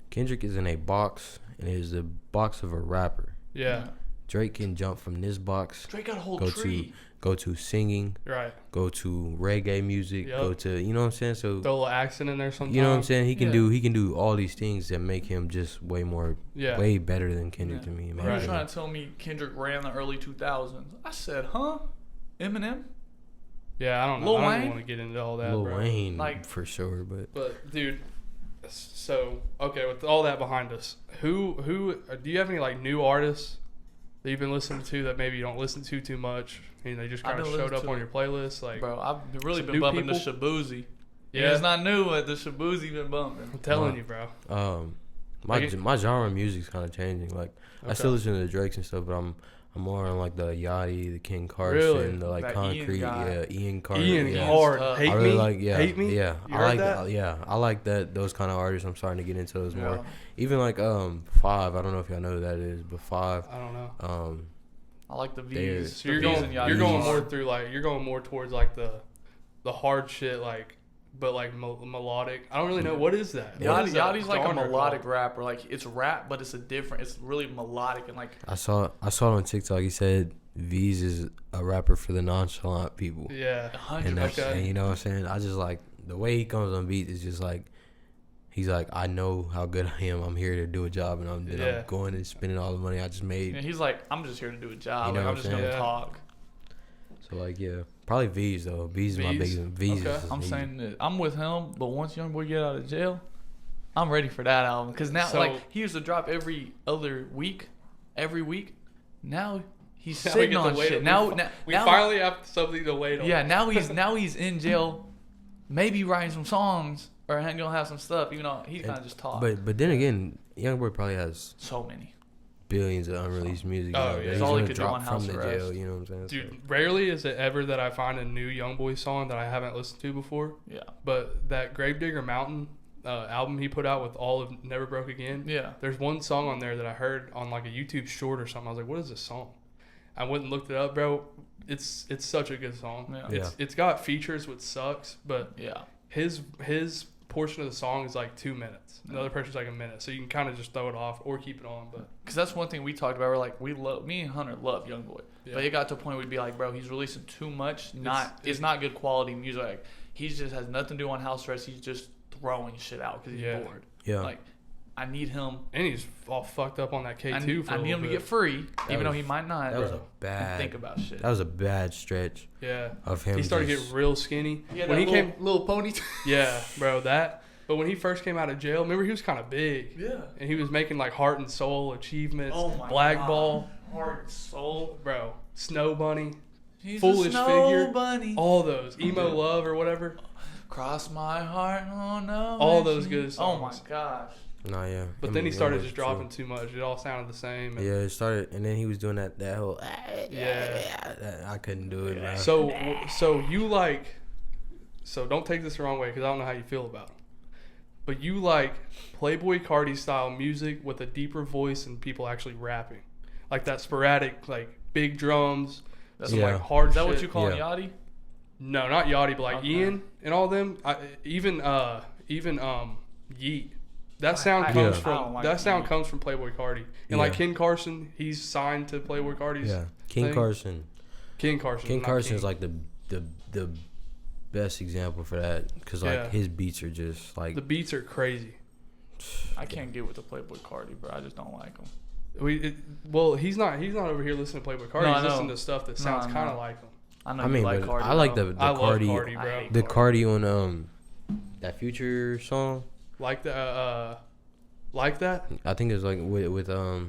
Kendrick is in a box and it is the box of a rapper. Yeah. Drake can jump from this box, Drake got a whole go tree. to singing, Right. go to reggae music, Yup. go to, you know what I'm saying? So Throw a little accent in there sometimes. you know what I'm saying? He can Yeah. do all these things that make him just way better than Kendrick to me. in my He was opinion. trying to tell me Kendrick ran the early 2000s. I said, huh? Eminem? Yeah, I don't know. Lil I don't Wayne? even want to get into all that, Lil bro. Wayne, Like- for sure, but But dude, so okay, with all that behind us, who do you have any like new artists that you've been listening to that maybe you don't listen to too much and they just I've kind of been showed up listening on to- your playlist? Like, Bro, I've really some been new bumping people? the Shabuzi. Yeah. Yeah, it's not new, but the Shabuzi been bumping. I'm telling Wow. you, bro. my Like it- my genre of music's kind of changing. Like I still Okay. listen to the Drakes and stuff, but I'm more on like the Yachty, the King Carson, Really? the like That Concrete, Ian guy. Ian Carson. Ian yeah. hard. tough. Hate I really me. like Hate me. yeah. You I heard like that? yeah. I like that those kind of artists. I'm starting to get into those more. Yeah. Even like Five. I don't know if y'all know who that is, but Five. I don't know. I like the There. V's. So you're the V's going and Yachty's you're going hard. more through like you're going more towards like the hard shit like but like melodic. I don't really know what is that. What is that Yachty's like a genre melodic called? rapper. Like, it's rap, but it's it's really melodic and like, I saw it on TikTok. He said V's is a rapper for the nonchalant people. Yeah. 100%. And that's, Okay. and you know what I'm saying? I just like the way he comes on beats is just like he's like, I know how good I am. I'm here to do a job and I'm Yeah. going and spending all the money I just made. And he's like, I'm just here to do a job. You know Like, what I'm I'm just going to saying? talk. So like yeah. Probably V's though. V's is my V's? biggest V's Okay. is I'm V's. saying that I'm with him, but once Young Boy get out of jail, I'm ready for that album. Because now, So- like, he used to drop every week. Now he's Now we sitting get to on wait- shit. we Now, fi- now, we now- finally have something to wait on. yeah, now he's in jail, maybe writing some songs or gonna have some stuff. Even though he's kind of just talk. But then again, Youngboy probably has so many. billions of unreleased music. Oh, out yeah. there. It's He's all he gonna could do drop on house from the arrest. jail. You know what I'm saying? Dude, So, rarely is it ever that I find a new YoungBoy song that I haven't listened to before. Yeah. But that Gravedigger Mountain album he put out with all of Never Broke Again. Yeah. There's one song on there that I heard on like a YouTube short or something. I was like, what is this song? I went and looked it up, bro. It's such a good song. Yeah. It's got features which sucks, but Yeah. his portion of the song is like 2 minutes. Another person's like a minute, so you can kind of just throw it off or keep it on. But because that's one thing we talked about. We're like, me and Hunter love YoungBoy, Yeah. but it got to a point we'd be like, bro, he's releasing too much. It's not good quality music. Like, he just has nothing to do on house arrest. He's just throwing shit out because he's bored. Yeah. Like, I need him. and he's all fucked up on that K2 for I a need little him to bit. get free, even though was- he might not. That was bro. a bad. Think about shit. That was a bad stretch Yeah. of him. He started just- getting real skinny. Yeah, when he came, little pony. yeah, bro, that. But when he first came out of jail, remember he was kind of big. Yeah. And he was making like Heart and Soul achievements, Oh my Black God. Ball, Heart and Soul. bro, Snow Bunny, He's Foolish a snow Figure, bunny. all those, Emo Love or whatever, Cross my heart, oh no. all those good Oh my songs. gosh. Nah, yeah. But Him- then he him started was just true. dropping too much. It all sounded the same. And Yeah, it started, and then he was doing that whole. Yeah. I couldn't do it, man. So you like, so don't take this the wrong way because I don't know how you feel about him. But you like Playboy Cardi style music with a deeper voice and people actually rapping, like that sporadic, like big drums, some Yeah. like hard. Is that shit. what you call Yeah. Yachty? No, not Yachty, but like Okay. Ian and all them. Even Yeet. That sound I comes don't from like that sound Yeet. comes from Playboy Cardi. And like Yeah. Ken Carson, he's signed to Playboy Cardi's. Yeah, King thing. Carson. Ken Carson. King not Carson is King. like the best example for that because like Yeah. his beats are just like The beats are crazy. I can't get with the Playboy Cardi, bro. I just don't like him. He's not over here listening to Playboy Cardi. No, I he's know. listening to stuff that sounds No, kind of no. like him. I know I you mean, like but Cardi. I like bro. the I love Cardi, Cardi, I bro. hate the Cardi. Cardi on that Future song. Like that. Like that I think it's like with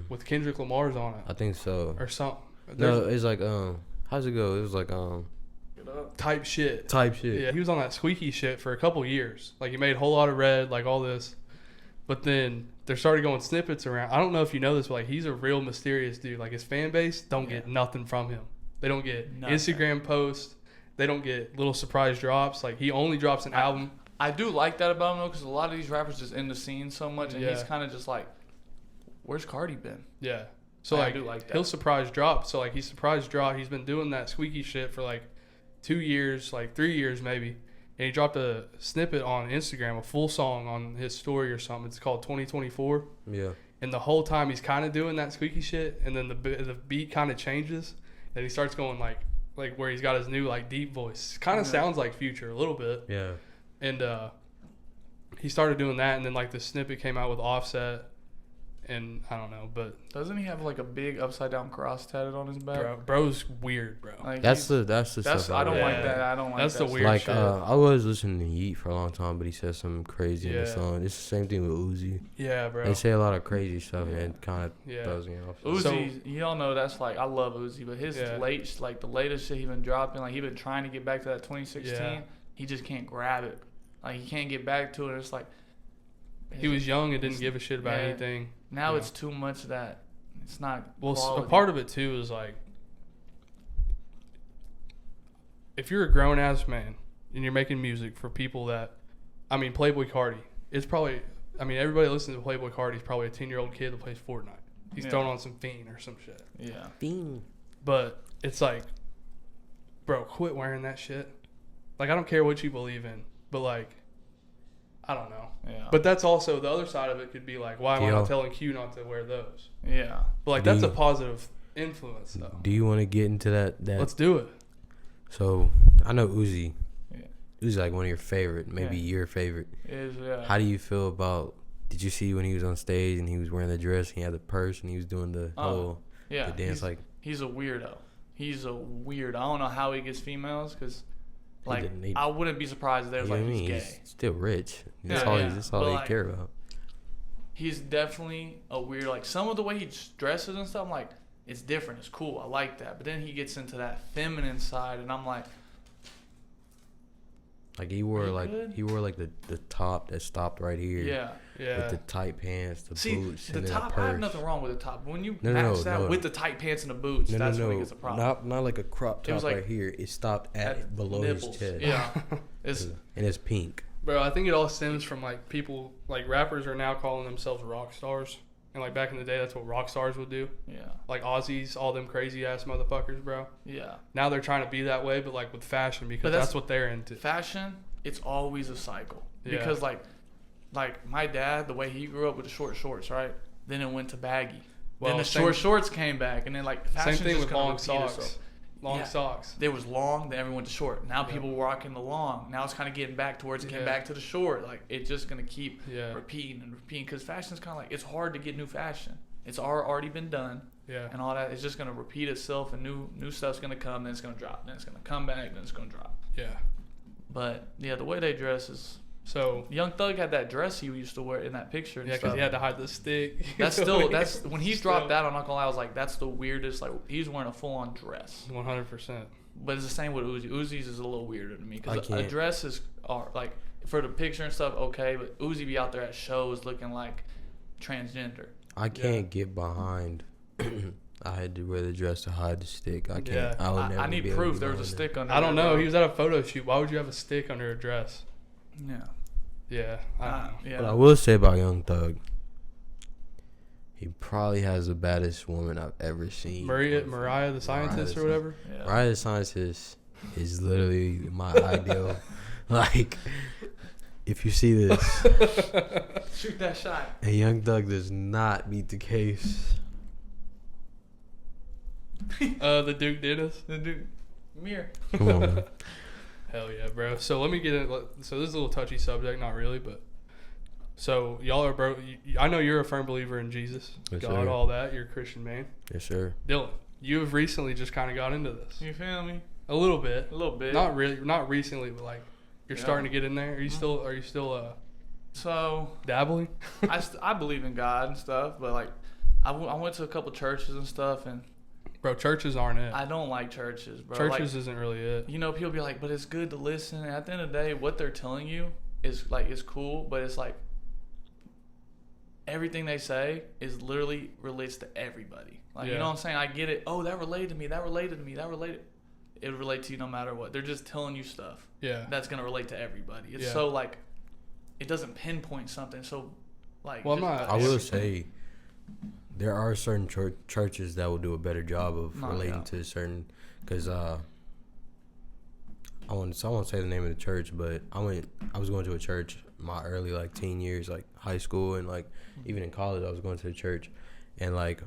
with Kendrick Lamar's on I it think so. or something. No, There's it's like how's it go? It was like type shit. type shit. Yeah, he was on that squeaky shit for a couple years. Like he made a whole lot of red, like all this. But then there started going snippets around. I don't know if you know this, but like he's a real mysterious dude. Like his fan base don't get nothing from him. They don't get Nothing. Instagram posts. They don't get little surprise drops. Like he only drops an album. I do like that about him though, because a lot of these rappers just in the scene so much, and he's Yeah. kind of just like, "Where's Cardi been?" Yeah. So I like, do like that. he'll surprise drop. So like he's surprise drop. He's been doing that squeaky shit for like 2 years, like 3 years maybe. And he dropped a snippet on Instagram, a full song on his story or something. It's called 2024. Yeah. And the whole time he's kind of doing that squeaky shit, and then the beat kind of changes, and he starts going like where he's got his new like deep voice. Kind of sounds like Future a little bit. Yeah. And he started doing that, and then like the snippet came out with Offset, and I don't know, but Doesn't he have like a big upside down cross tatted on his back? bro's weird, bro. Like, That's he's- the stuff. I don't Yeah. like that. I don't like That's that the weird Like shit. I was listening to Yeet for a long time, but he said something crazy in the Yeah. song. It's the same thing with Uzi. Yeah, bro. They say a lot of crazy stuff and it kind of Yeah. throws me off. Uzi, y'all know that's like I love Uzi, but his Yeah. the latest shit he been dropping, like he been trying to get back to that 2016. Yeah. He just can't grab it. Like he can't get back to it. It's like He was young and didn't give a shit about Yeah. anything. now Yeah. it's too much that it's not. Well, a quality. part of it too is like, if you're a grown ass man and you're making music for people that, I mean, Playboy Cardi, it's probably, I mean, everybody listening to Playboy Cardi is probably a 10-year-old kid that plays Fortnite. He's Yeah. throwing on some Fiend or some shit. Yeah. But it's like, bro, quit wearing that shit. Like, I don't care what you believe in, but like, I don't know. Yeah. But that's also the other side of it could be like, why am I Yeah. not telling Q not to wear those? yeah. But like, Do that's a you- positive influence though. Do you want to get into that? Let's do it. So I know Uzi. Yeah. Uzi's like one of your favorite, maybe Yeah. your favorite. Yeah. How do you feel about? Did you see when he was on stage and he was wearing the dress? And he had the purse and he was doing the whole yeah. the dance like. He's a weirdo. He's a weird. I don't know how he gets females because, like, didn't need- I wouldn't be surprised if You there's know like what I he's mean? gay. He's still rich. That's Yeah, all. yeah. That's all But, they like, care about. He's definitely a weird. Like some of the way he dresses and stuff, I'm like, it's different. It's cool. I like that. But then he gets into that feminine side, and I'm like, Like he wore you like good? the top that stopped right here. yeah. Yeah. With the tight pants, the See, boots, the and then top. the I have purse. nothing wrong with the top. But when you No, match that no. with the tight pants and the boots, No, that's no, when it no. gets a problem. Not like a crop It was top like right here. It stopped at below nipples. his chest. Yeah. It's And it's pink. Bro, I think it all stems from like people, like rappers are now calling themselves rock stars. And like back in the day, that's what rock stars would do. yeah. Like Aussies, all them crazy ass motherfuckers, bro. Yeah. Now they're trying to be that way, but like with fashion because But that's- that's what they're into. Fashion, it's always a cycle. Yeah. Because like like my dad, the way he grew up with the short shorts, right? Then it went to baggy. Well, then the short shorts came back, and then like Same fashion's thing just with gonna long repeat socks. itself. Long Yeah. socks. There was long, then everyone went to short. Now Yeah. people were rocking the long. Now it's kind of getting back towards it came back to the short. Like it's just gonna keep repeating and repeating because fashion's kind of like it's hard to get new fashion. It's already been done. Yeah. And all that. It's just gonna repeat itself, and new stuff's gonna come. Then it's gonna drop. Then it's gonna come back. Then it's gonna drop. Yeah. But yeah, the way they dress is. So Young Thug had that dress he used to wear in that picture. And yeah, because stuff. he had to hide the stick. That's when he dropped that. I'm not gonna lie. I was like, that's the weirdest. Like he's wearing a full on dress. 100%. But it's the same with Uzi. Uzi's is a little weirder to me I because a can't. dress is like for the picture and stuff okay, but Uzi be out there at shows looking like transgender. I can't get behind. I had to wear the dress to hide the stick. I can't. Yeah. I would never I need be able to proof get there was a behind stick under. I don't there, know. bro. He was at a photo shoot. Why would you have a stick under a dress? Yeah. Yeah. I don't know. Yeah. What I will say about Young Thug, he probably has the baddest woman I've ever seen. Mariah the scientist or whatever. Yeah. Mariah the scientist is literally my ideal. Like, if you see this, Shoot that shot. and Young Thug does not beat the case. The Duke Dennis. The dude, mirror. Come on, man. Hell yeah, bro. So let me get it. So this is a little touchy subject, not really, but so y'all are bro. I know you're a firm believer in Jesus, Yes, God, sir. all that. You're a Christian man. Yes, sir. Dylan, you have recently just kind of got into this You feel me? a little bit. A little bit. Not really, not recently, but like you're Yeah. starting to get in there. Are you still? So Dabbling? I believe in God and stuff, but like I went to a couple churches and stuff, and Bro, churches aren't it. I don't like churches, bro. Churches Like, isn't really it. you know, people be like, but it's good to listen. And at the end of the day, what they're telling you is like is cool, but it's like everything they say is literally relates to everybody. Like you Yeah. know what I'm saying? I get it. Oh, that related to me. That related to me. That related. It would relate to you no matter what. They're just telling you stuff Yeah. that's gonna relate to everybody. It's Yeah. so like it doesn't pinpoint something. So like Well, I'm just not- about I will everything. say, there are certain churches that will do a better job of No, relating yeah. to certain, because I won't say the name of the church, but I was going to a church my early like teen years, like high school and like even in college I was going to the church, and like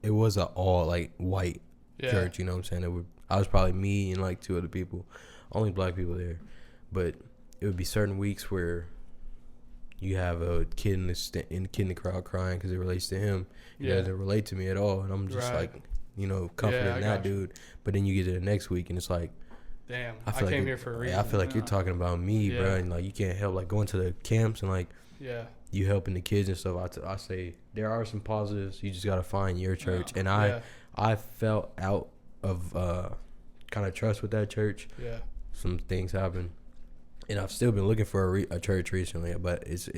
it was a all like white Yeah. church, you know what I'm saying? I was probably me and like two other people, only black people there, but it would be certain weeks where you have a kid in the crowd crying because it relates to him. It Yeah. doesn't relate to me at all, and I'm just Right. like, comforting I that got you. dude. But then you get to the next week, and it's like, Damn. I I, feel like came it- here for a reason. I feel like you're Yeah. talking about me, Yeah. bro, and like you can't help like going to the camps and like Yeah. you helping the kids and stuff. I say there are some positives. You just gotta find your church, and Yeah. I felt out of kind of trust with that church. Yeah. Some things happened, and I've still been looking for a church recently, but it's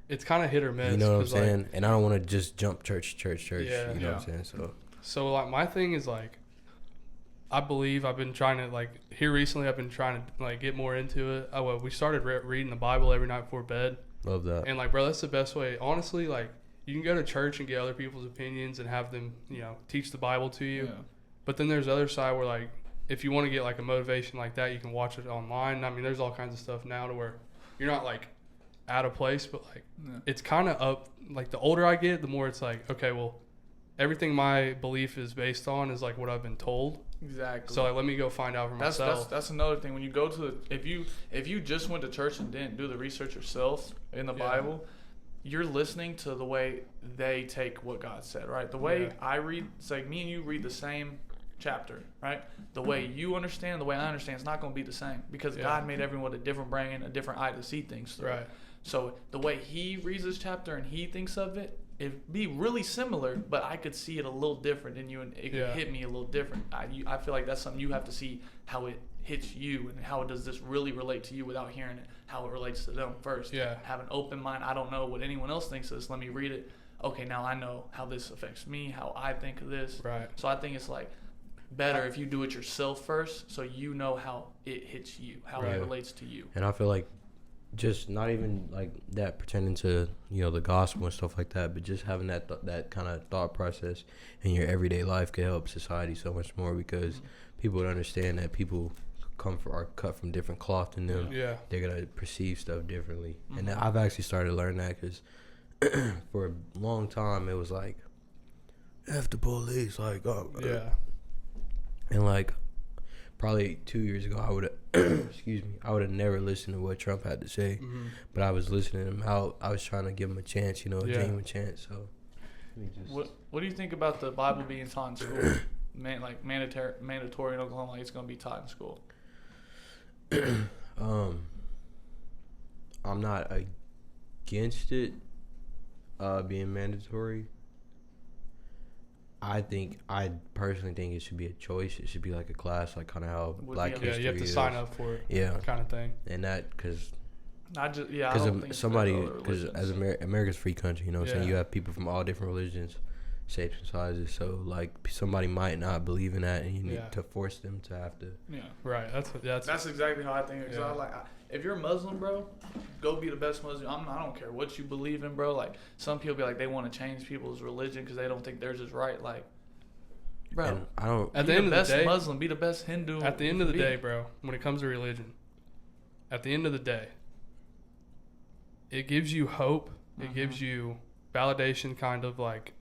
It's kind of hit or miss. you know what I'm 'cause, like, saying, and I don't want to just jump church. Yeah. You know what I'm saying? So like my thing is like, I believe I've been trying to like here recently. I've been trying to like get more into it. We started reading the Bible every night before bed, Love that. and like bro, that's the best way. Honestly, like you can go to church and get other people's opinions and have them teach the Bible to you. Yeah. But then there's the other side where like if you want to get like a motivation like that, you can watch it online. I mean, there's all kinds of stuff now to where you're not like out of place, but like Yeah. it's kind of up. Like the older I get, the more it's like, okay, well, everything my belief is based on is like what I've been told. Exactly. So like, let me go find out for myself. That's another thing. When you go to if you just went to church and didn't do the research yourself in the Yeah. Bible, you're listening to the way they take what God said, right? The way Yeah. I read, it's like me and you read the same chapter, right? The way you understand, the way I understand, it's not going to be the same because Yeah. God made everyone with a different brain and a different eye to see things through. Right. So the way he reads this chapter and he thinks of it, it'd be really similar, but I could see it a little different than you, and it could Yeah. hit me a little different. I feel like that's something you have to see how it hits you and how does this really relate to you without hearing it, how it relates to them first. Yeah. Have an open mind. I don't know what anyone else thinks of this. Let me read it. Okay, now I know how this affects me, how I think of this. Right. So I think it's like better if you do it yourself first so you know how it hits you, how Right. it relates to you. And I feel like just not even like that pertaining to the gospel and stuff like that, but just having that kind of thought process in your everyday life can help society so much more because people would understand that people are cut from different cloth than them. Yeah. They're gonna perceive stuff differently. Mm-hmm. And I've actually started to learn that because for a long time it was like, F the police, like, oh, Yeah. and like probably 2 years ago I would have excuse me, I would have never listened to what Trump had to say. Mm-hmm. But I was listening to him out. I was trying to give him a chance, a Yeah. genuine chance. So What do you think about the Bible being taught in school? Like mandatory in Oklahoma, like it's gonna be taught in school. I'm not against it being mandatory. I personally think it should be a choice. It should be like a class, like kind of how Black Yeah, History you have to is. sign up for it. Yeah, Kind of thing. and that because I don't think it's somebody for other because as religions. America's a free country, what I'm saying, Yeah. you have people from all different religions, shapes and sizes. So like somebody might not believe in that, and you need Yeah. to force them to have to. Yeah. Right. That's exactly how I think. Yeah. If you're a Muslim, bro, go be the best Muslim. I don't care what you believe in, bro. Like some people be like they want to change people's religion because they don't think theirs is right. Like, bro, And I don't. At be the end of best the day, Muslim, be the best Hindu. at the you end of the can be. day, bro, when it comes to religion, at the end of the day, it gives you hope. It gives you validation, kind of like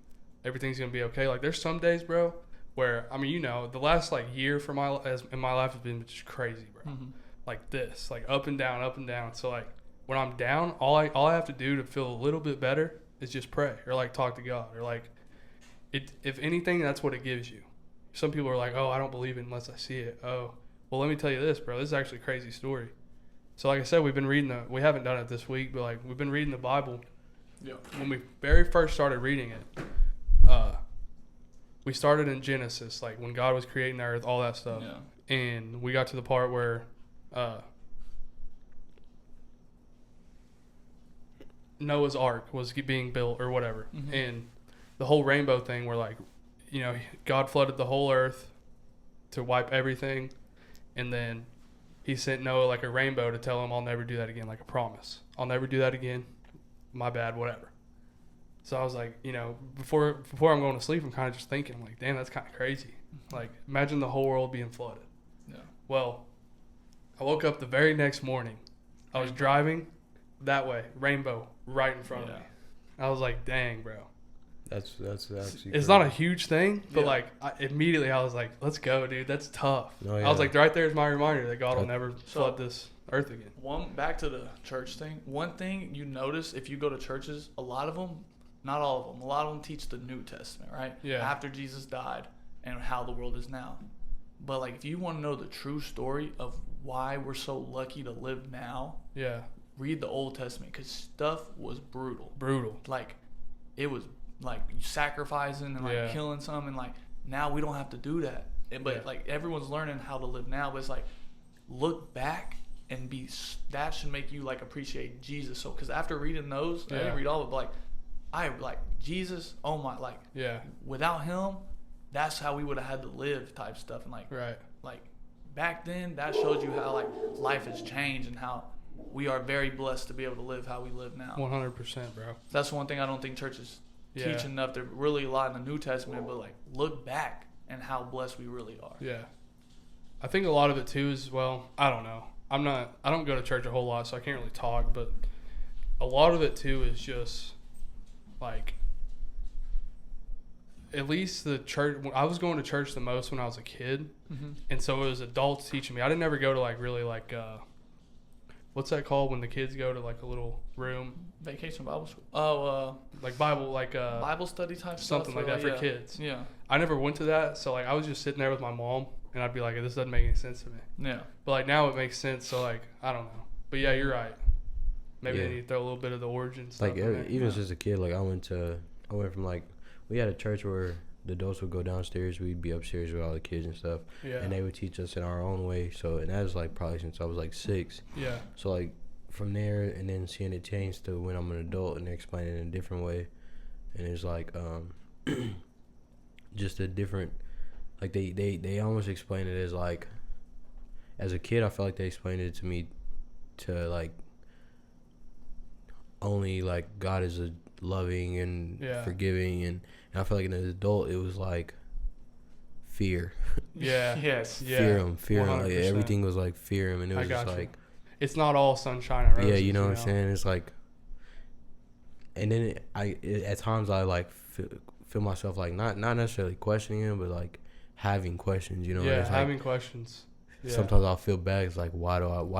everything's gonna be okay. Like there's some days, bro, where the last like year in my life has been just crazy, bro. Mhm. Like this, like up and down, up and down. So like when I'm down, all I have to do to feel a little bit better is just pray or like talk to God or like it. If anything, that's what it gives you. Some people are like, oh, I don't believe it unless I see it. Oh, well, let me tell you this, bro. This is actually a crazy story. So like I said, we've been reading we haven't done it this week, but like we've been reading the Bible. Yeah. When we very first started reading it, we started in Genesis, like when God was creating the earth, all that stuff. Yeah. And we got to the part where Noah's Ark was being built or whatever. Mhm. And the whole rainbow thing where like, God flooded the whole earth to wipe everything. And then he sent Noah like a rainbow to tell him, I'll never do that again, like a promise. I'll never do that again. My bad, whatever. So I was like, before I'm going to sleep, I'm kind of just thinking, like, damn, that's kind of crazy. Like, imagine the whole world being flooded. Yeah. Well, I woke up the very next morning. I was driving that way, rainbow, right in front of me. I was like, dang, bro. That's actually. It's not a huge thing, but Yeah. like immediately I was like, let's go, dude. That's tough. Oh, I was yeah. like, right there's my reminder that God will never flood this earth again. Back to the church thing. One thing you notice if you go to churches, a lot of them, not all of them, a lot of them teach the New Testament, right? Yeah. After Jesus died and how the world is now. But like, if you want to know the true story of why we're so lucky to live now, Yeah. read the Old Testament because stuff was brutal. Brutal. Like, it was like sacrificing and like Yeah. killing some, and like now we don't have to do that. But Yeah. like everyone's learning how to live now. But it's like, look back and that should make you like appreciate Jesus. So because after reading those, I Yeah. didn't read all of it, but like I like Jesus. Oh my, like Yeah. without him, that's how we would have had to live type stuff. And Right. like back then, that shows you how like life has changed and how we are very blessed to be able to live how we live now. 100%, bro. That's one thing I don't think churches Yeah. teach enough to really lie in the New Testament, but like look back and how blessed we really are. Yeah. I think a lot of it too is, well, I don't know. I don't go to church a whole lot, so I can't really talk, but a lot of it too is just like, at least the church, I was going to church the most when I was a kid. Mm-hmm. And so it was adults teaching me. I didn't ever go to like really like, what's that called when the kids go to like a little room? Vacation Bible school. Oh, Like Bible, like Bible study type something stuff. like that for yeah. kids. Yeah. I never went to that. So like I was just sitting there with my mom and I'd be like, this doesn't make any sense to me. Yeah. But like now it makes sense. So like, I don't know. But yeah, you're right. Maybe Yeah. they need to throw a little bit of the origin stuff Like in there. even as a kid, like I went from like, we had a church where the adults would go downstairs, we'd be upstairs with all the kids and stuff, Yeah. and they would teach us in our own way. So, and that was like probably since I was like 6. Yeah. So like from there, and then seeing it change to when I'm an adult and they're explaining it in a different way, and it's like just a different, like they almost explain it as like, as a kid I felt like they explained it to me to like only like God is a loving and Yeah. forgiving, and I feel like in an adult it was like fear. Yeah. Yes. Yeah. Fear him. Like 100%. everything was like fear him, and it was just got you. like, It's not all sunshine and roses. yeah, you know what I'm saying? It's like, and then at times I like feel myself like not necessarily questioning him, but like having questions, you know? Yeah, it's having like, questions. Yeah. sometimes I'll feel bad. It's like, why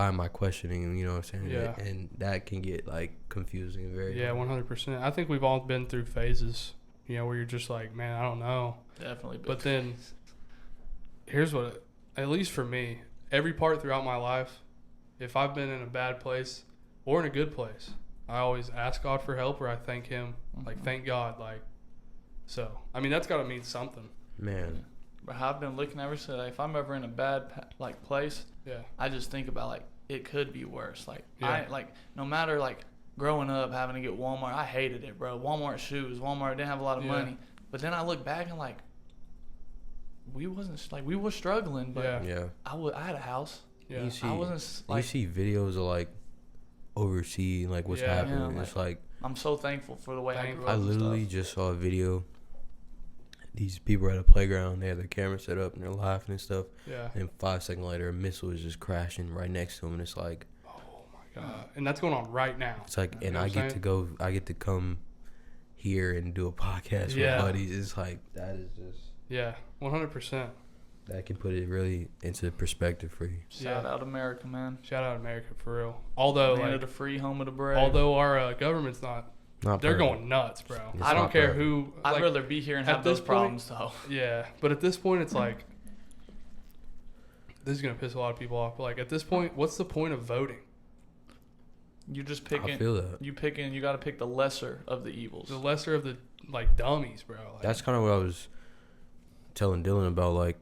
am I questioning him? You know what I'm saying? Yeah. And that can get like confusing. Very. Yeah, 100%. I think we've all been through phases, you know, where you're just like, man, I don't know. Definitely. But then, here's what, at least for me, every part throughout my life, if I've been in a bad place or in a good place, I always ask God for help, or I thank Him. Like, thank God. Like, so, I mean, that's got to mean something. Man. But I've been looking ever since. Like, if I'm ever in a bad like place, Yeah. I just think about like it could be worse. Like Yeah. no matter like growing up having to get Walmart, I hated it, bro. Walmart shoes, Walmart didn't have a lot of Yeah. money. But then I look back and like we were struggling, but Yeah. Yeah. I had a house. Yeah. You see, I wasn't like you see videos of like overseas, like what's Yeah. happening. Yeah, it's like I'm so thankful for the way I grew up. I and literally stuff. just saw a video. These people are at a playground. They have their camera set up and they're laughing and stuff. Yeah. And 5 seconds later, a missile is just crashing right next to them, and it's like, Oh, my God. And that's going on right now. it's like, You and know I what I'm get saying? to go, I get to come here and do a podcast Yeah. with buddies. It's like that is just Yeah, 100%. that can put it really into perspective for you. Shout out America, man. Shout out America, for real. Although, Land like, of the free, home of the brave. although our government's not, Not they're perfect. going nuts, bro. It's I don't not care perfect. who. I'd like, rather be here and at have this those point- problems though. Yeah, but at this point, it's like, this is gonna piss a lot of people off. But like, at this point, what's the point of voting? You're just I picking. feel that. You got to pick the lesser of the evils. The lesser of the like dummies, bro. Like, That's kind of what I was telling Dillon about, like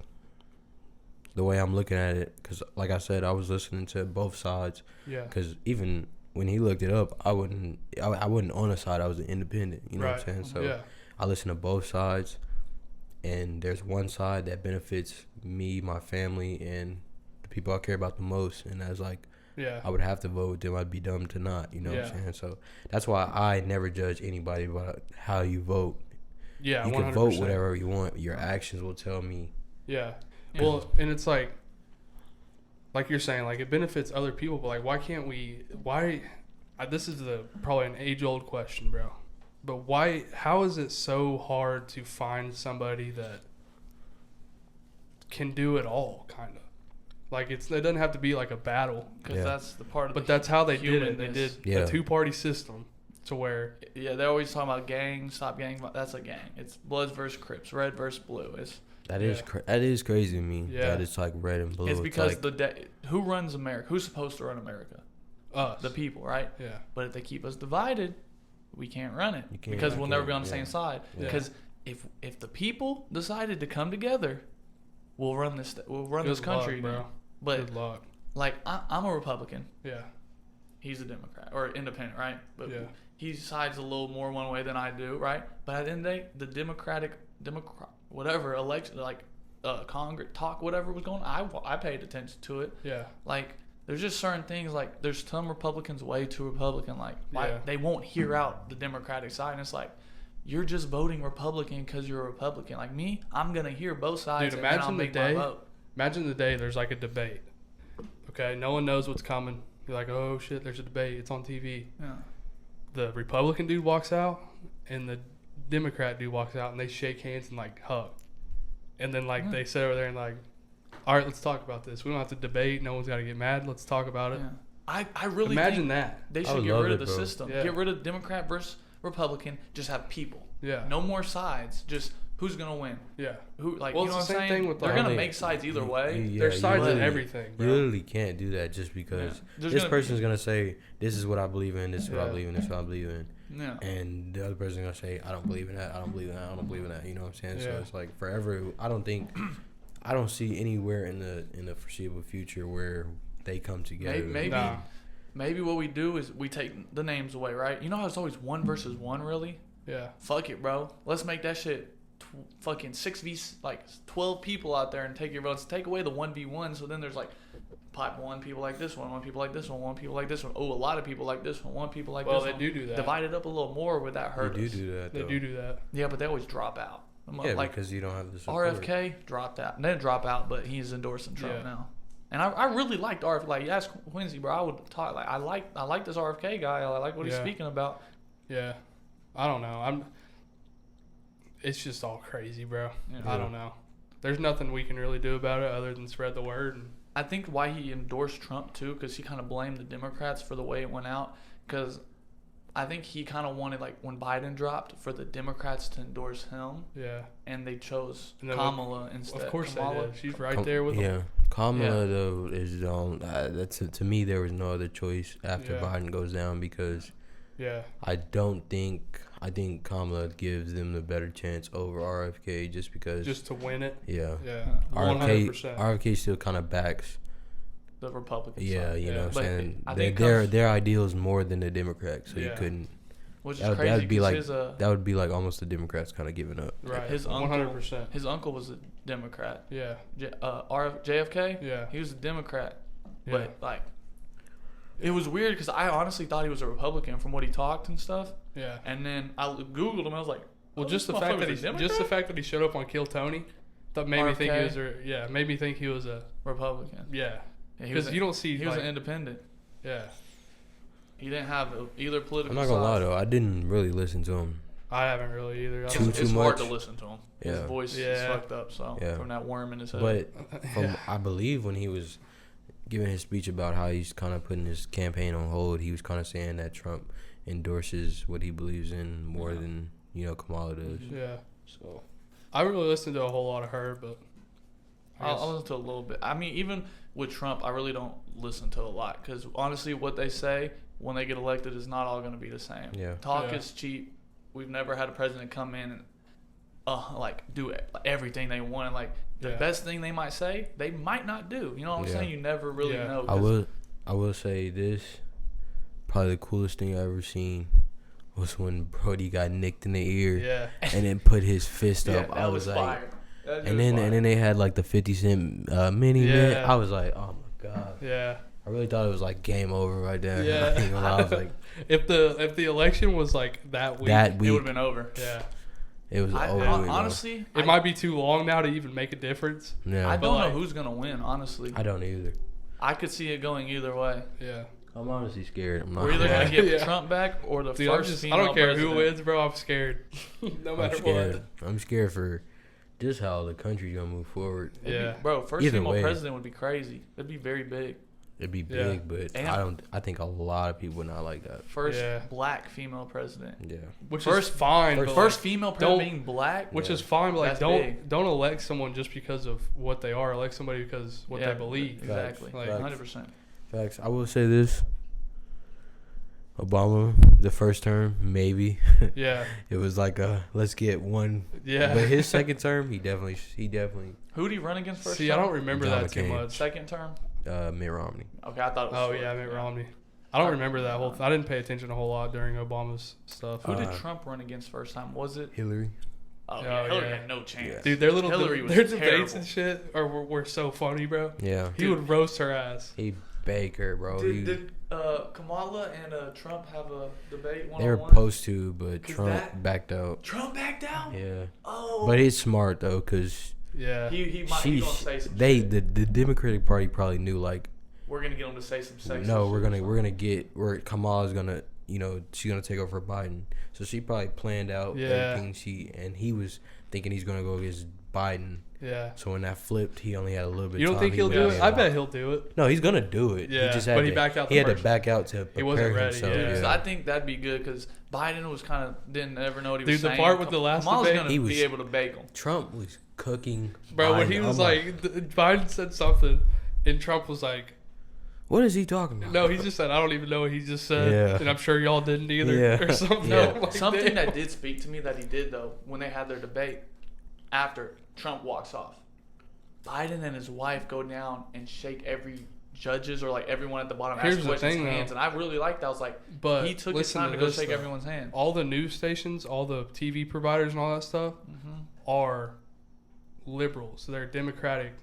the way I'm looking at it, because like I said, I was listening to both sides. yeah, Because even when he looked it up, I wasn't on a side. I was an independent. You know what I'm saying? So yeah, I listen to both sides, and there's one side that benefits me, my family, and the people I care about the most. And that's like, yeah, I would have to vote with them. I'd be dumb to not. You know what I'm Yeah. saying? So that's why I never judge anybody about how you vote. yeah. You 100%. can vote whatever you want. Your actions will tell me. Yeah. Yeah. Well, and it's like you're saying, like it benefits other people, but like, why can't we? Why? This is probably an age-old question, bro. But why? How is it so hard to find somebody that can do it all, kind of? Like it doesn't have to be like a battle, Because Yeah. that's the part of but the that's how they did it. They humanness. did Yeah. a two-party system to where Yeah, they're always talking about gangs, stop gangs. That's a gang. It's Bloods versus Crips, Red versus Blue. That Yeah. is that is crazy to me. Yeah. That it's like red and blue. It's because like, who runs America? Who's supposed to run America? us, The people, right? yeah, But if they keep us divided, we can't run it You can't- because you we'll never can't, be on the yeah. same side. Yeah. Because if the people decided to come together, we'll run this Good this country, luck, again. bro. But Good luck. like I'm a Republican. Yeah, He's a Democrat or independent, right? But Yeah. he sides a little more one way than I do, right? But at the end of the day, the Democrat whatever election, like Congress talk, whatever was going on, I paid attention to it. yeah, Like there's just certain things, like there's some Republicans way too Republican, like Yeah. they won't hear out the Democratic side, and it's like you're just voting Republican because you're a Republican. Like me, I'm gonna hear both sides, Dude, and then I'll imagine the make my day- vote. Imagine the day there's like a debate. Okay, no one knows what's coming. You're like, oh shit, there's a debate. It's on TV. Yeah. The Republican dude walks out, and the Democrat dude walks out, and they shake hands and like hug. And then like Yeah. they sit over there and like, all right, let's talk about this. We don't have to debate. No one's got to get mad. Let's talk about it. Yeah. I really Imagine think that. they I should would get love rid of it, the bro. system. Yeah. Get rid of Democrat versus Republican. Just have people. Yeah. No more sides. Just who's gonna win. Yeah. Who like Well, you know it's what the I'm same saying? thing with, They're like- gonna I mean, make sides either way. Yeah, There's you sides in literally- everything, bro. You literally can't do that just because There's this gonna person's gonna say this is what I believe in, this is what I Yeah. believe in, this is what I believe in, Yeah. and the other person's gonna say I don't believe in that, I don't believe in that, I don't believe in that. You know what I'm saying? So Yeah. it's like forever. I don't see anywhere in the foreseeable future where they come together. Maybe Nah. maybe what we do is we take the names away, right? You know how it's always 1 versus 1, really? Yeah. Fuck it, bro. Let's make that shit fucking 6v, like 12 people out there and take your votes. Take away the 1v1, so then there's like pipe one people like this one people like this one people like this one. Oh, a lot of people like this one people like Well, this they one. do that. Divide it up a little more without They hurt do us. do that. They Though. do that. Yeah, but they always drop out no Yeah, like because you don't have the support. RFK dropped out. Didn't drop out, but he's endorsing Trump Yeah. now. And I really liked RFK. Like, you ask Quincy, bro, I would talk. Like, I like this RFK guy. I like what he's Yeah. speaking about. Yeah. I don't know. It's just all crazy, bro. Yeah. I don't know. There's nothing we can really do about it other than spread the word. And I think why he endorsed Trump too, because he kind of blamed the Democrats for the way it went out. Because I think he kind of wanted, like, when Biden dropped, for the Democrats to endorse him, yeah. and they chose And then Kamala instead. Of course Kamala. they did. She's right there with Yeah, them. Kamala though is that's to me there was no other choice after Yeah. Biden goes down because Yeah. I think Kamala gives them the better chance over RFK just because Just to win it. yeah Yeah. RFK 100%. RFK still kind of backs The Republicans. yeah side. you know what I'm But saying I think their ideals more than the Democrats so you Yeah. couldn't Which is that crazy would be because like that would be like almost the Democrats kind of giving up. Right. his uncle, 100%. his uncle was a Democrat. Yeah. JFK. Yeah. He was a Democrat, Yeah. but like, it was weird because I honestly thought he was a Republican from what he talked and stuff. Yeah. And then I googled him. I was like, Well, oh, just this the fact that motherfucker's a just the fact that he showed up on Kill Tony, that made me think he was RFK. made me think he was a Republican. yeah. Yeah, he was Because you don't see He was like, an independent. yeah. He didn't have either political. I'm not gonna lie side. though, I didn't really listen to him. I haven't really either. I Too don't- It's hard much. to listen to him. His Yeah. voice is Yeah. fucked up. So Yeah. from that worm in his head. But from I believe when he was giving his speech about how he's kind of putting his campaign on hold, he was kind of saying that Trump endorses what he believes in more than Kamala does. Yeah. So I haven't really listened to a whole lot of her, but I'll listen to a little bit. I mean, even with Trump, I really don't listen to a lot because honestly, what they say when they get elected is not all going to be the same. Yeah. Talk Yeah. is cheap. We've never had a president come in and do everything they want. And like the Yeah. best thing they might say, they might not do. You know what I'm Yeah. saying? You never really Yeah. know. I will say this, probably the coolest thing I ever seen was when Brody got nicked in the ear yeah. and then put his fist Yeah, up. that I was was like, fire. That and was then fire. they had like the 50 Cent mini man. Yeah. I was like, oh my god. Yeah. I really thought it was like game over right there. Yeah. I was like, if the election was like that week, that it week would have been over. yeah. it was I, over. hon- with, bro. honestly, It might be too long now to even make a difference. Yeah. I but don't like- know who's gonna win. Honestly, I don't either. I could see it going either way. Yeah. I'm honestly scared. I'm not We're either gonna gonna lie. get Yeah. Trump back or the Dude, I first don't female care president. who wins, bro. I'm scared. No I'm matter scared. what. I'm scared for just how the country's gonna move forward. It'd be- Yeah. bro. First Either female way. president would be crazy. It'd be very big. It'd be Yeah. big, but And- I think a lot of people would not like that. First Yeah. black female president. Yeah. Which First- is fine. but, First like, female don't- president being black. which Yeah. is fine. But like, That's don't big. elect someone just because of what they are. Elect somebody because what Yeah, they believe. Exactly. Like, 100%. Facts. I will say this. Obama, the first term, maybe. Yeah. It was like let's get one. Yeah. But his second term, he definitely Who did he run against first? See, I term? don't remember John that too McCain. much. Second term. Mitt Romney. Okay, I thought it was. Oh short. yeah, Mitt Romney. I don't remember that whole. I didn't pay attention a whole lot during Obama's stuff. Who did Uh, Trump run against first time? Was it? Hillary. Oh, Oh, yeah, Hillary yeah. had no chance. Yeah. Dude, their Hillary was their debates terrible. and shit were so funny, bro. Yeah. He would roast her ass. He Baker, bro. Did Kamala and Trump have a debate They were one-on-one? supposed to, but 'Cause Trump that- backed out. Trump backed down. Yeah. Oh. But he's smart though, cause Yeah. he might he gonna say some. they shit. the Democratic Party probably knew like We're gonna get him to say some sexist. no, we're shit or gonna get where Kamala's gonna she's gonna take over for Biden. So she probably planned out Yeah. everything and he was thinking he's gonna go against Biden. Yeah. So when that flipped, he only had a little bit. You don't of think time. he'll He do would've it? been I able- bet he'll do it. No, he's gonna do it. Yeah, he just but had he to, backed out He the had to first back out to He prepare wasn't ready, himself. yeah. So I think that'd be good because Biden was kind of didn't ever know what he was Dude, the saying. part with the last Kamala's debate, gonna he was- be able to bake him. Trump was cooking. Bro, when Biden. he was I'm like, Biden said something, and Trump was like, "What is he talking about?" no, he just said, I don't even know what he just said. Yeah. And I'm sure y'all didn't either. Yeah. Or something. Yeah. I'm like, Something damn. that did speak to me that he did though when they had their debate after Trump walks off. Biden and his wife go down and shake every judges or like everyone at the bottom Here's ask the questions thing, though. hands, and I really liked that. I was like, But he took his listen time to to go this, shake though. everyone's hand. All the news stations, all the TV providers and all that stuff are liberals. They're Democratic,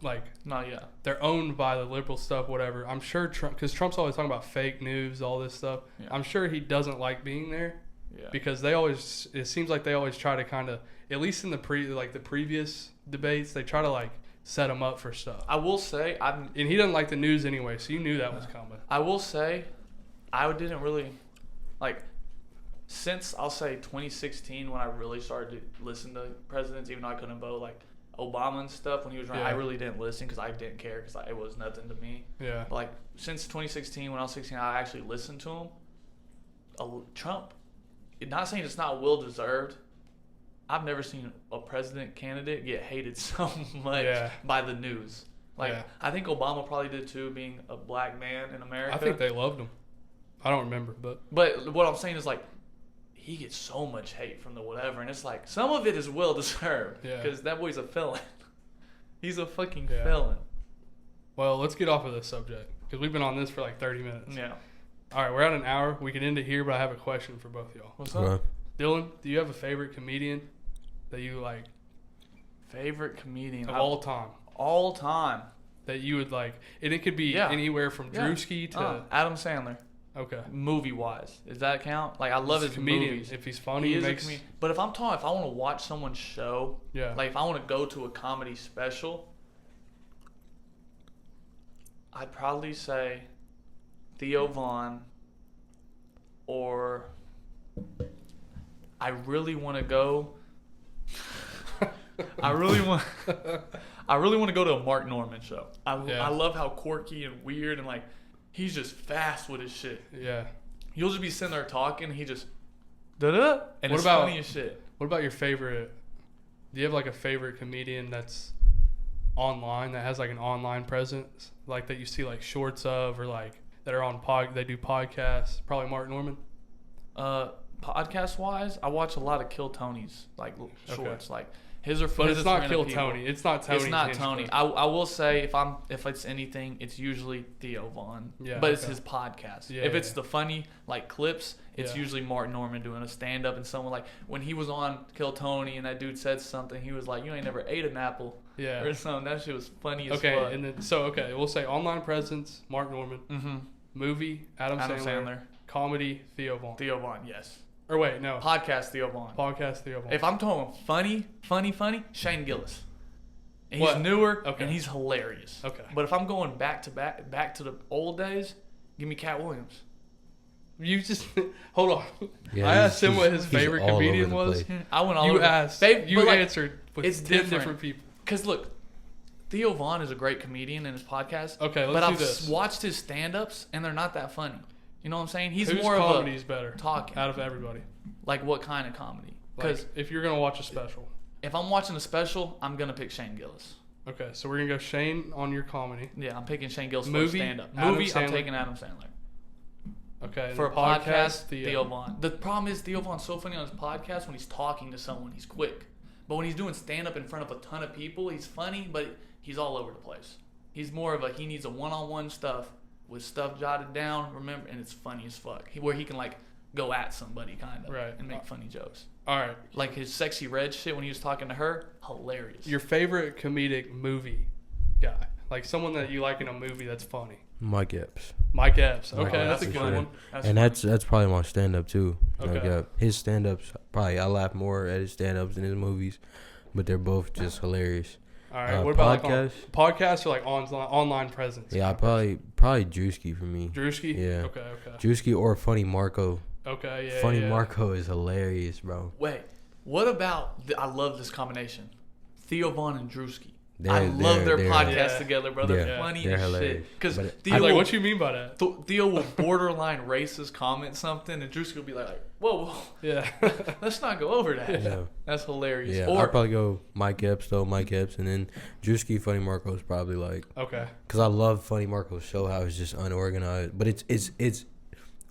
like, No, yeah, they're owned by the liberal stuff, whatever. I'm sure Trump, because Trump's always talking about fake news, all this stuff. Yeah. I'm sure he doesn't like being there, Yeah. because it seems like they always try to kind of, at least in the previous debates, they try to like set him up for stuff. I will say, And he doesn't like the news anyway, so you knew that was coming. I will say, I didn't really, like, since I'll say 2016 when I really started to listen to presidents, even though I couldn't vote, like Obama and stuff when he was running, Yeah. I really didn't listen because I didn't care because it was nothing to me. Yeah. But like since 2016 when I was 16, I actually listened to him. Trump, not saying it's not well deserved. I've never seen a president candidate get hated so much Yeah. by the news. Like Yeah. I think Obama probably did too, being a black man in America. I think they loved him. I don't remember, but But what I'm saying is like, he gets so much hate from the whatever, and it's like some of it is well deserved Yeah. because that boy's a felon. He's a fucking Yeah. felon. well, let's get off of this subject because we've been on this for like 30 minutes. Yeah. All right, we're at an hour. We can end it here, but I have a question for both of y'all. What's up? Well, Dylan, do you have a favorite comedian that you like Favorite comedian of all time? all time. That you would like, and it could be Yeah. anywhere from Yeah. Drewski to Adam Sandler. okay. Movie wise, does that count? Like I love He's his a comedian. movies. If he's funny, He he is a makes comedian. But if I want to watch someone's show, yeah. like if I want to go to a comedy special, I'd probably say Theo Vaughn, or I really want to go. I really want to go to a Mark Norman show. Yeah. I love how quirky and weird and like he's just fast with his shit. yeah. You'll just be sitting there talking, and he just da-da, and What it's about- funny as shit. What about your favorite? Do you have like a favorite comedian that's online that has like an online presence, like that you see like shorts of, or like that are on they do podcasts? Probably Mark Norman. Podcast wise, I watch a lot of Kill Tony's like Okay. shorts, like his are. But his it's are not random Kill people. Tony. It's not Tony. It's not Tony. I will say if it's anything, it's usually Theo Vaughn. Yeah, But it's okay. his podcast. Yeah, if it's yeah. the funny like clips, it's Yeah. usually Mark Norman doing a stand up, and someone like when he was on Kill Tony and that dude said something, he was like, "You ain't never ate an apple." Yeah. Or something. That shit was funny as Okay, fuck. and then we'll say online presence Mark Norman, Mm-hmm. movie Adam Sandler, comedy Theo Vaughn. Theo Vaughn, yes. Or wait, no, Podcast Theo Vaughn. podcast Theo Vaughn. If I'm talking funny, Shane Gillis. And he's What? newer Okay. and he's hilarious. Okay. But if I'm going back to the old days, give me Cat Williams. You just hold on. Yeah, I he's- asked him what his he's favorite all over comedian the was. place. I went all You over. asked. But You like, answered with it's 10 different. different people. Because look, Theo Vaughn is a great comedian in his podcast. Okay, let's but do I've this. watched his stand-ups and they're not that funny. You know what I'm saying? He's Whose more comedy of is better a talking. out of everybody? Like what kind of comedy? Like, Because if you're gonna watch a special. if I'm watching a special, I'm gonna pick Shane Gillis. Okay, so we're gonna go Shane on your comedy. Yeah, I'm picking Shane Gillis Movie, for stand up. Adam Movie, I'm Sandler. taking Adam Sandler. Okay, and For a the podcast, Theo. Theo Vaughn. The problem is Theo Vaughn's so funny on his podcast when he's talking to someone, he's quick. But when he's doing stand up in front of a ton of people, he's funny, but he's all over the place. He's more of he needs a one-on-one stuff with stuff jotted down, remember, and it's funny as fuck. Where he can like go at somebody kind of Right. and make funny jokes. All right, Like his Sexy Red shit when he was talking to her, hilarious. your favorite comedic movie guy, like someone that you like in a movie that's funny. Mike Epps. Mike Epps. Mike Okay, Epps that's a for good sure. one. That's And funny. that's probably my stand up too. Okay. Like, his stand ups, probably I laugh more at his stand ups than his movies, but they're both just hilarious. All right, what about podcast? like podcasts or like online presence? Yeah, probably Drewski for me. Drewski. Yeah. Okay. Drewski or Funny Marco. Okay. Yeah. Funny yeah. Marco is hilarious, bro. Wait, what about? I love this combination, Theo Vaughn and Drewski. They're- I love their they're- podcast Yeah. together, bro. They're Yeah, funny they're as hilarious. shit. Because But I Theo, was like, will, what you mean by that? Theo will borderline racist comment something, and Drewski will be like, whoa, Yeah. let's not go over that. Yeah. That's hilarious. Yeah, Or I'd probably go Mike Epps, and then Drewski, Funny Marco's probably like, Okay. because I love Funny Marco's show, how it's just unorganized, but it's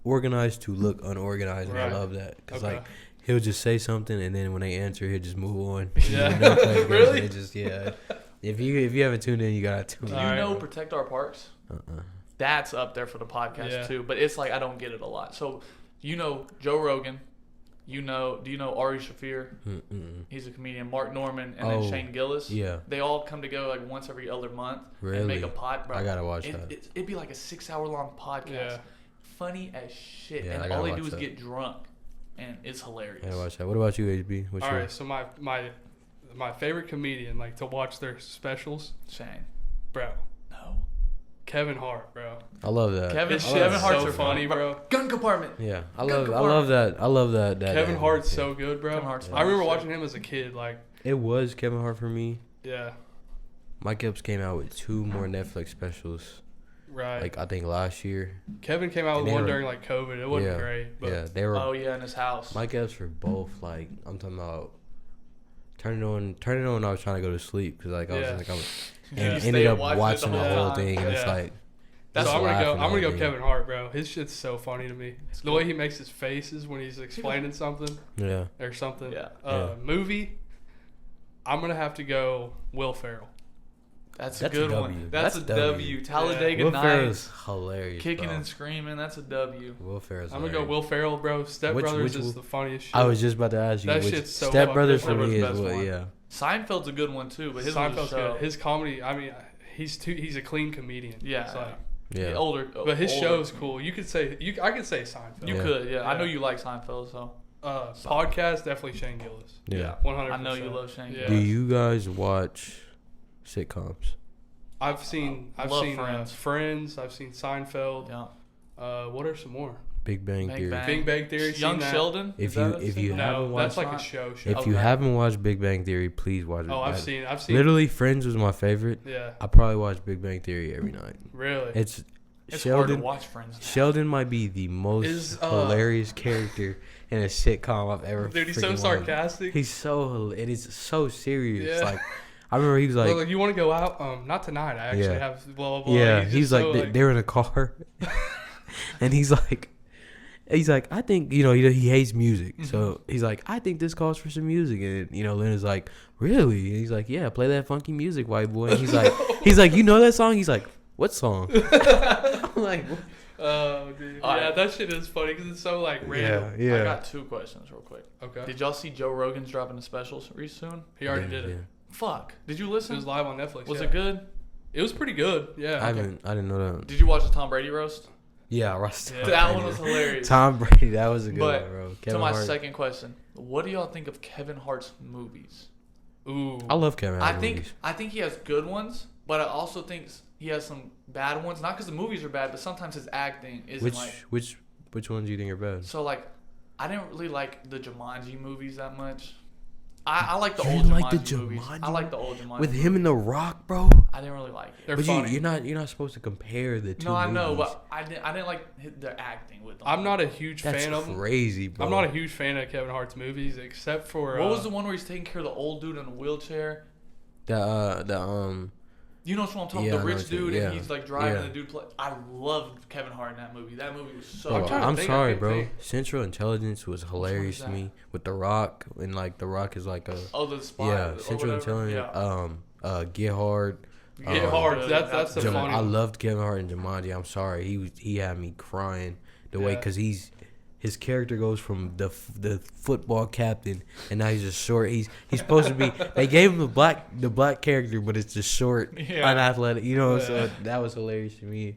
organized to look unorganized, and Right. I love that, because Okay. like he'll just say something, and then when they answer, he'll just move on. Yeah. You know, like, Really? it just, yeah. If you haven't tuned in, you gotta tune do in. you Alright. know Protect Our Parks? That's up there for the podcast Yeah. too. But it's like I don't get it a lot. So you know Joe Rogan. Do you know Ari Shaffir? Mm-mm. He's a comedian. Mark Norman and Oh, then Shane Gillis. yeah. They all come together like once every other month and Really? make a pod. Bro, I gotta watch that. It'd be like a 6-hour long podcast. Yeah. Funny as shit. Yeah, I and gotta all they watch do is that. get drunk. and it's hilarious. I watch that. What about you, HB? What's All your... right, so my favorite comedian, like to watch their specials, Shane. bro. No. Kevin Hart, bro. I love that. Kevin His I love shit's that. Hart's so are funny, bro. Gun compartment. Yeah, I Good love that. I love that. Kevin that Hart's yeah. so good, bro. Kevin Hart's I remember funny. watching him as a kid, like, It was Kevin Hart for me. yeah, Mike Epps came out with 2 more Netflix specials. right. Like I think last year. Kevin came out And with they one were- during like COVID. It wasn't yeah, great, but yeah, they were. Oh yeah, in his house. Mike Epps were both like I'm talking about. Turn it on. When I was trying to go to sleep because like I was Yeah. like I'm. You And stay ended up and watch it watching the whole whole time. thing, and it's Yeah. like. so just I'm gonna laughing go. the I'm whole gonna go thing. Kevin Hart, bro. His shit's so funny to me. The way he makes his faces when he's explaining something Yeah. or something. Yeah. Movie. I'm gonna have to go Will Ferrell. That's a That's a good W. one. That's a That's a W. W. Talladega Will Nights. Ferrell's hilarious. Kicking bro. and screaming. That's a W. Will Ferrell's I'm gonna go hilarious. Will Ferrell, bro. Step Which Brothers Will- is the funniest shit. I was just about to ask you. That which shit's so Step fucking Brothers good. for me is Best what, one. yeah. Seinfeld's a good one too, but his was a Seinfeld's show. good. His comedy. I mean, he's a clean comedian. Yeah. It's like, Yeah. The older. but his older. show's cool. You could say I could say Seinfeld. You Yeah. could, yeah. I Yeah. know you like Seinfeld, so Podcast definitely Shane Gillis. Yeah. 100%. I know you love Shane. Yeah. Do you guys watch sitcoms? I've seen Love Friends. Friends. I've seen Seinfeld. Yeah. What are some more? Big Bang Big Theory. Bang. Big Bang Theory. Young seen that. Sheldon. If Is you- that a if you sitcom? haven't No, that's watched- like a show. If you Okay. haven't watched Big Bang Theory, please watch it. Oh, I've seen. Literally, Friends was my favorite. Yeah. I probably watch Big Bang Theory every night. Really. It's It's hard to Sheldon. watch Friends. Sheldon might be the most Is, hilarious character in a sitcom I've ever. Dude, he's so freaking watched. sarcastic. He's so and it's so serious. Yeah. Like I remember he was Like, like, you want to go out? Not tonight. I actually Yeah. have blah blah blah. yeah, just he's so, like they're in a car, and he's like, I think he hates music, so he's like, I think this calls for some music, and Leonard's like, really? And he's like, yeah, play that funky music, white boy. And he's like, you know that song? He's like, what song? I'm like, what? Oh, dude. All Yeah, right. that shit is funny because it's so like random. yeah. I got 2 questions real quick. Okay. Did y'all see Joe Rogan's dropping a special soon? He already did it. Yeah. Fuck. Did you It listen? was live on Netflix. Was yeah. it good? It was pretty good. Yeah. I didn't know that. Did you watch the Tom Brady roast? Yeah, Ross. Yeah. That one was hilarious. Tom Brady, that was a good But one, bro. to Kevin my Hart. second question, what do y'all think of Kevin Hart's movies? Ooh. I love Kevin Hart. I think he has good ones, but I also think he has some bad ones. Not because the movies are bad, but sometimes his acting isn't Which ones do you think are bad? So like, I didn't really like the Jumanji movies that much. I like the You old didn't Jumanji like the movies. Jumanji I like the old Jumanji With movies. him and The Rock, bro. I didn't really like it. They're But funny. you're not supposed to compare the two. No, I know, movies. but I didn't like their acting with them. I'm not a huge That's fan of him. crazy, bro. I'm not a huge fan of Kevin Hart's movies, except for What was the one where he's taking care of the old dude in a wheelchair? You know what I'm talking Yeah, about? I The know rich what you- dude, yeah. and he's like driving Yeah. the dude. I loved Kevin Hart in that movie. That movie was so. Bro, trying to I'm think, I sorry, can't bro. think. Central Intelligence was hilarious is to that? me with The Rock, and like The Rock is like a Oh, the spy. yeah or Central whatever. Intelligence. Yeah. Get Hard. Get Hard. That's the Jam- funny. I one. loved Kevin Hart and Jumanji. I'm sorry, he had me crying the way Yeah. because his character goes from the football captain and now he's just short. He's supposed to be. They gave him the black character, but it's just short, Yeah. unathletic. Yeah. So that was hilarious to me.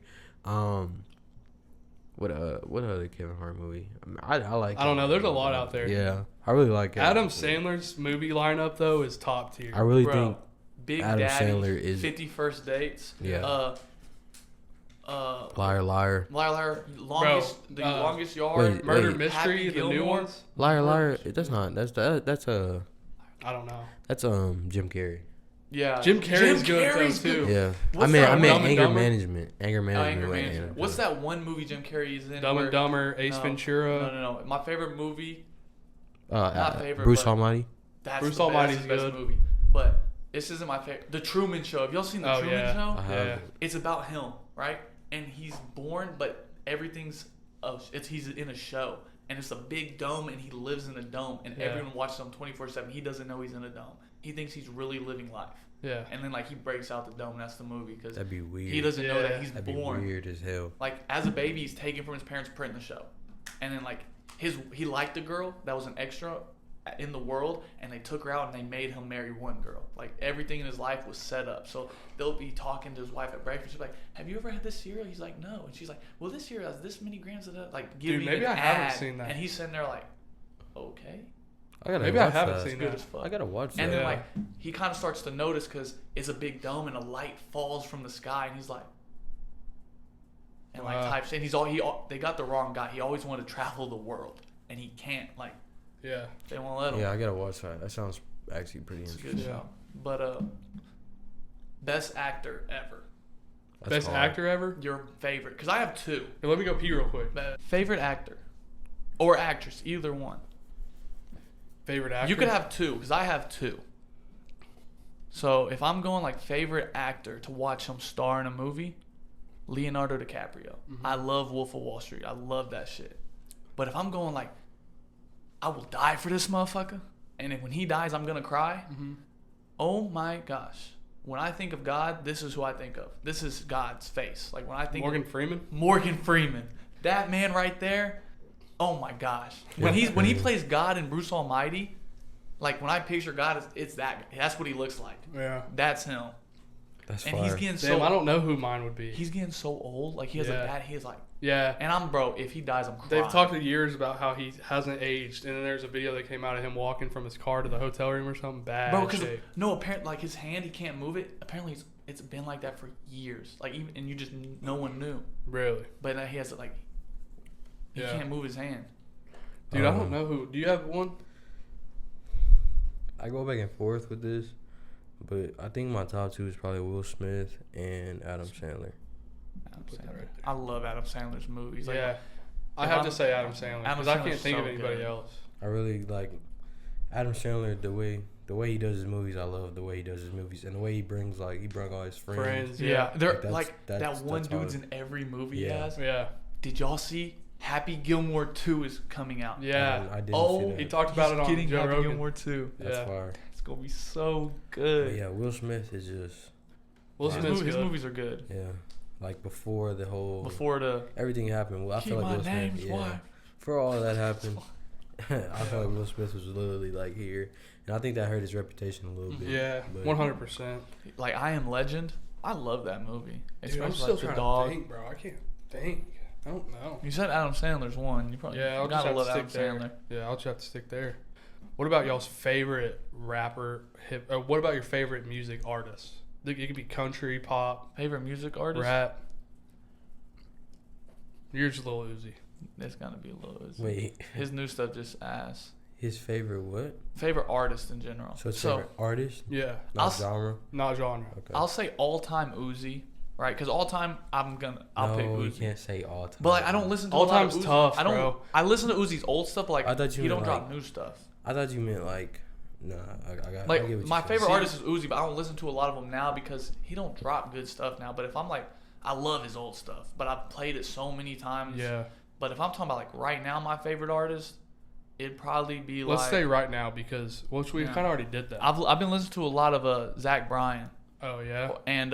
What other Kevin Hart movie? I like. I don't know. Kevin There's a Hart. lot out there. Yeah, I really like Kevin Adam Hart. Sandler's movie lineup though is top tier. I really Bro, think Big Adam Daddy, Sandler is- 50 First Dates. Yeah. Liar, Liar. the longest yard. Wait, Murder wait. Mystery, Happy the new Gilmore? ones. Liar. That's not. That's I don't know. Jim Carrey. Yeah, Jim Carrey's good Carrey's though too. Yeah. What's I that meant Dumb and anger Dumber? management. Anger Oh, management. Anger wait, Management. yeah. What's that one movie Jim Carrey is in? Dumb where- and Dumber, Ace No. Ventura. No. My favorite movie. Not favorite, Bruce but- Almighty. That's Bruce the best, Almighty's that's his best good. movie. But this isn't my favorite. The Truman Show. Have y'all seen the Oh, Truman yeah. Show? I have. Yeah. It's about him, right? And he's born, but everything's he's in a show, and it's a big dome, and he lives in a dome, and Yeah. everyone watches him 24/7. He doesn't know he's in a dome. He thinks he's really living life, Yeah. and then like he breaks out the dome. And that's the movie because That'd be weird. he doesn't know Yeah. that he's That'd be born. weird as hell. Like as a baby, he's taken from his parents, put in the show, and then like he liked a girl that was an extra in the world, and they took her out and they made him marry one girl. Like everything in his life was set up. So they'll be talking to his wife at breakfast. She's like, "Have you ever had this cereal?" He's like, "No." And she's like, "Well, this cereal has this many grams of that." Like, give Dude, me maybe an I haven't ad. seen that. And he's sitting there like, okay. Maybe I haven't seen Good that. as fuck. I gotta watch that. And then Yeah. like he kind of starts to notice because it's a big dome and a light falls from the sky, and he's like, and like Wow. types, and they got the wrong guy. He always wanted to travel the world, and he can't. Like Yeah. they won't let him. Yeah, I gotta watch that. That sounds actually pretty It's a interesting. good Yeah. show. But best actor ever. That's Best hard. actor ever? Your favorite? Because I have two. Here, let me go pee real quick. Favorite actor or actress, either one. Favorite actor? You could have two, because I have two. So if I'm going like favorite actor to watch him star in a movie, Leonardo DiCaprio. I love Wolf of Wall Street. I love that shit. But if I'm going like, I will die for this motherfucker, and then when he dies, I'm gonna cry. Oh my gosh! When I think of God, this is who I think of. This is God's face. Like when I think Morgan of Freeman? Morgan Freeman, that man right there. Oh my gosh! When he plays God in Bruce Almighty, like when I picture God, it's that guy. That's what he looks like. Yeah. That's him. That's And fire. he's getting Damn, so I don't know who mine would be. he's getting so old. Like he has Yeah. a bad. He is like, Yeah. and I'm bro. If he dies, I'm crying. They've talked for years about how he hasn't aged, and then there's a video that came out of him walking from his car to the hotel room or something bad. Bro, because shape. no, apparently, like his hand, he can't move it. Apparently, it's been like that for years. Like even, and you just no one knew. Really? But he has like, he Yeah. can't move his hand. Dude, I don't know who. Do you have one? I go back and forth with this, but I think my top two is probably Will Smith and Adam Sandler. Adam Put that Sandler. right there. I love Adam Sandler's movies. Like, Yeah. I if have I'm- to say Adam Sandler Adam because I can't Sandler's think of so anybody good. else. I really like Adam Sandler. The way he does his movies, I love the way he does his movies, and the way he brings all his friends. Friends. Yeah, Yeah. they're Like, like that's that one dude's hard. in every movie Yeah. he has. Yeah. Did y'all see Happy Gilmore 2 is coming out? Yeah. I didn't Oh, see that. He talked about it on getting Joe Happy Rogan. Gilmore 2. That's Yeah. fire. It's gonna be so But good. yeah, Will Smith is just Will His, Smith's his good. movies are good. yeah. Like before the whole Before the everything happened, well, I Keep feel like My Will Smith. Name's Yeah. Wife. For all that happened, I feel like Will Smith was literally like here, and I think that hurt his reputation a little bit. Yeah. but- 100%. Like I Am Legend. I love that movie. Dude, Especially I'm still like the trying dog. to think, bro. I can't think. I don't know. You said Adam Sandler's one. You probably Yeah, I'll just gotta have to love stick Adam there. Sandler. Yeah, I'll just have to stick there. What about y'all's favorite rapper? What about your favorite music artist? It could be country, pop, Favorite music artist? rap. Yours is Lil Uzi. It's gotta be Lil Uzi. Wait, His new stuff just ass. his favorite what? Favorite artist in general. So his favorite artist, Yeah, I'll not s- genre. not genre. Okay. I'll say all time Uzi, right? Because all time I'll pick no, you Uzi. can't say all time. But like I don't listen to All a lot of time's Uzi. tough, I don't. bro. I listen to Uzi's old stuff, but like I thought you he don't meant, drop like- new stuff. I thought you meant like, nah. I got. I get Like what you're my saying. favorite See, artist is Uzi, but I don't listen to a lot of them now because he don't drop good stuff now. But if I'm like, I love his old stuff, but I've played it so many times. Yeah. But if I'm talking about like right now, my favorite artist, it'd probably be Let's like. say right now because we Yeah. kind of already did that. I've been listening to a lot of Zach Bryan Oh yeah. and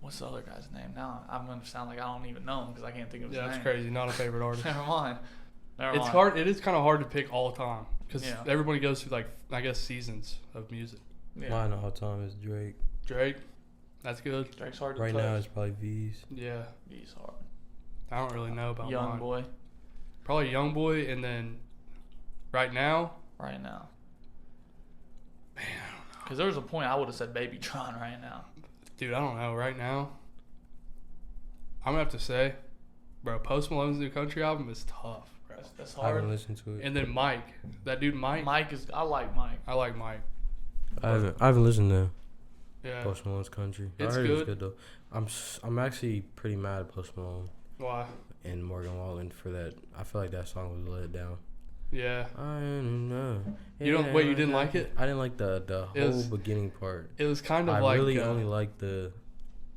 what's the other guy's name? Now I'm gonna sound like I don't even know him because I can't think of his Yeah, name. that's crazy. Not a favorite artist. Never mind. It's hard. It is kind of hard to pick all the time because Yeah. everybody goes through like I guess seasons of music. Yeah. Mine all time is Drake. Drake, that's good. Drake's hard to Right touch. now it's probably V's. Yeah, He's hard. I don't really know about Young mine. boy. Probably Young Boy, and then right now, Right now. man, I don't know. Because there was a point I would have said Baby Tron right now. Dude, I don't know. Right now, I'm gonna have to say, bro, Post Malone's new country album is tough, bro. That's I haven't hard. listened to it. And then Mike, that dude Mike. I like Mike. I like Mike. I haven't listened to Yeah. Post Malone's Country. It's I heard it was good. good though. I'm actually pretty mad at Post Malone Why? and Morgan Wallen for that. I feel like that song was let down. Yeah. I don't know. You don't- wait, you didn't like it? I didn't like the It whole was- beginning part. It was kind of I like. really only like the.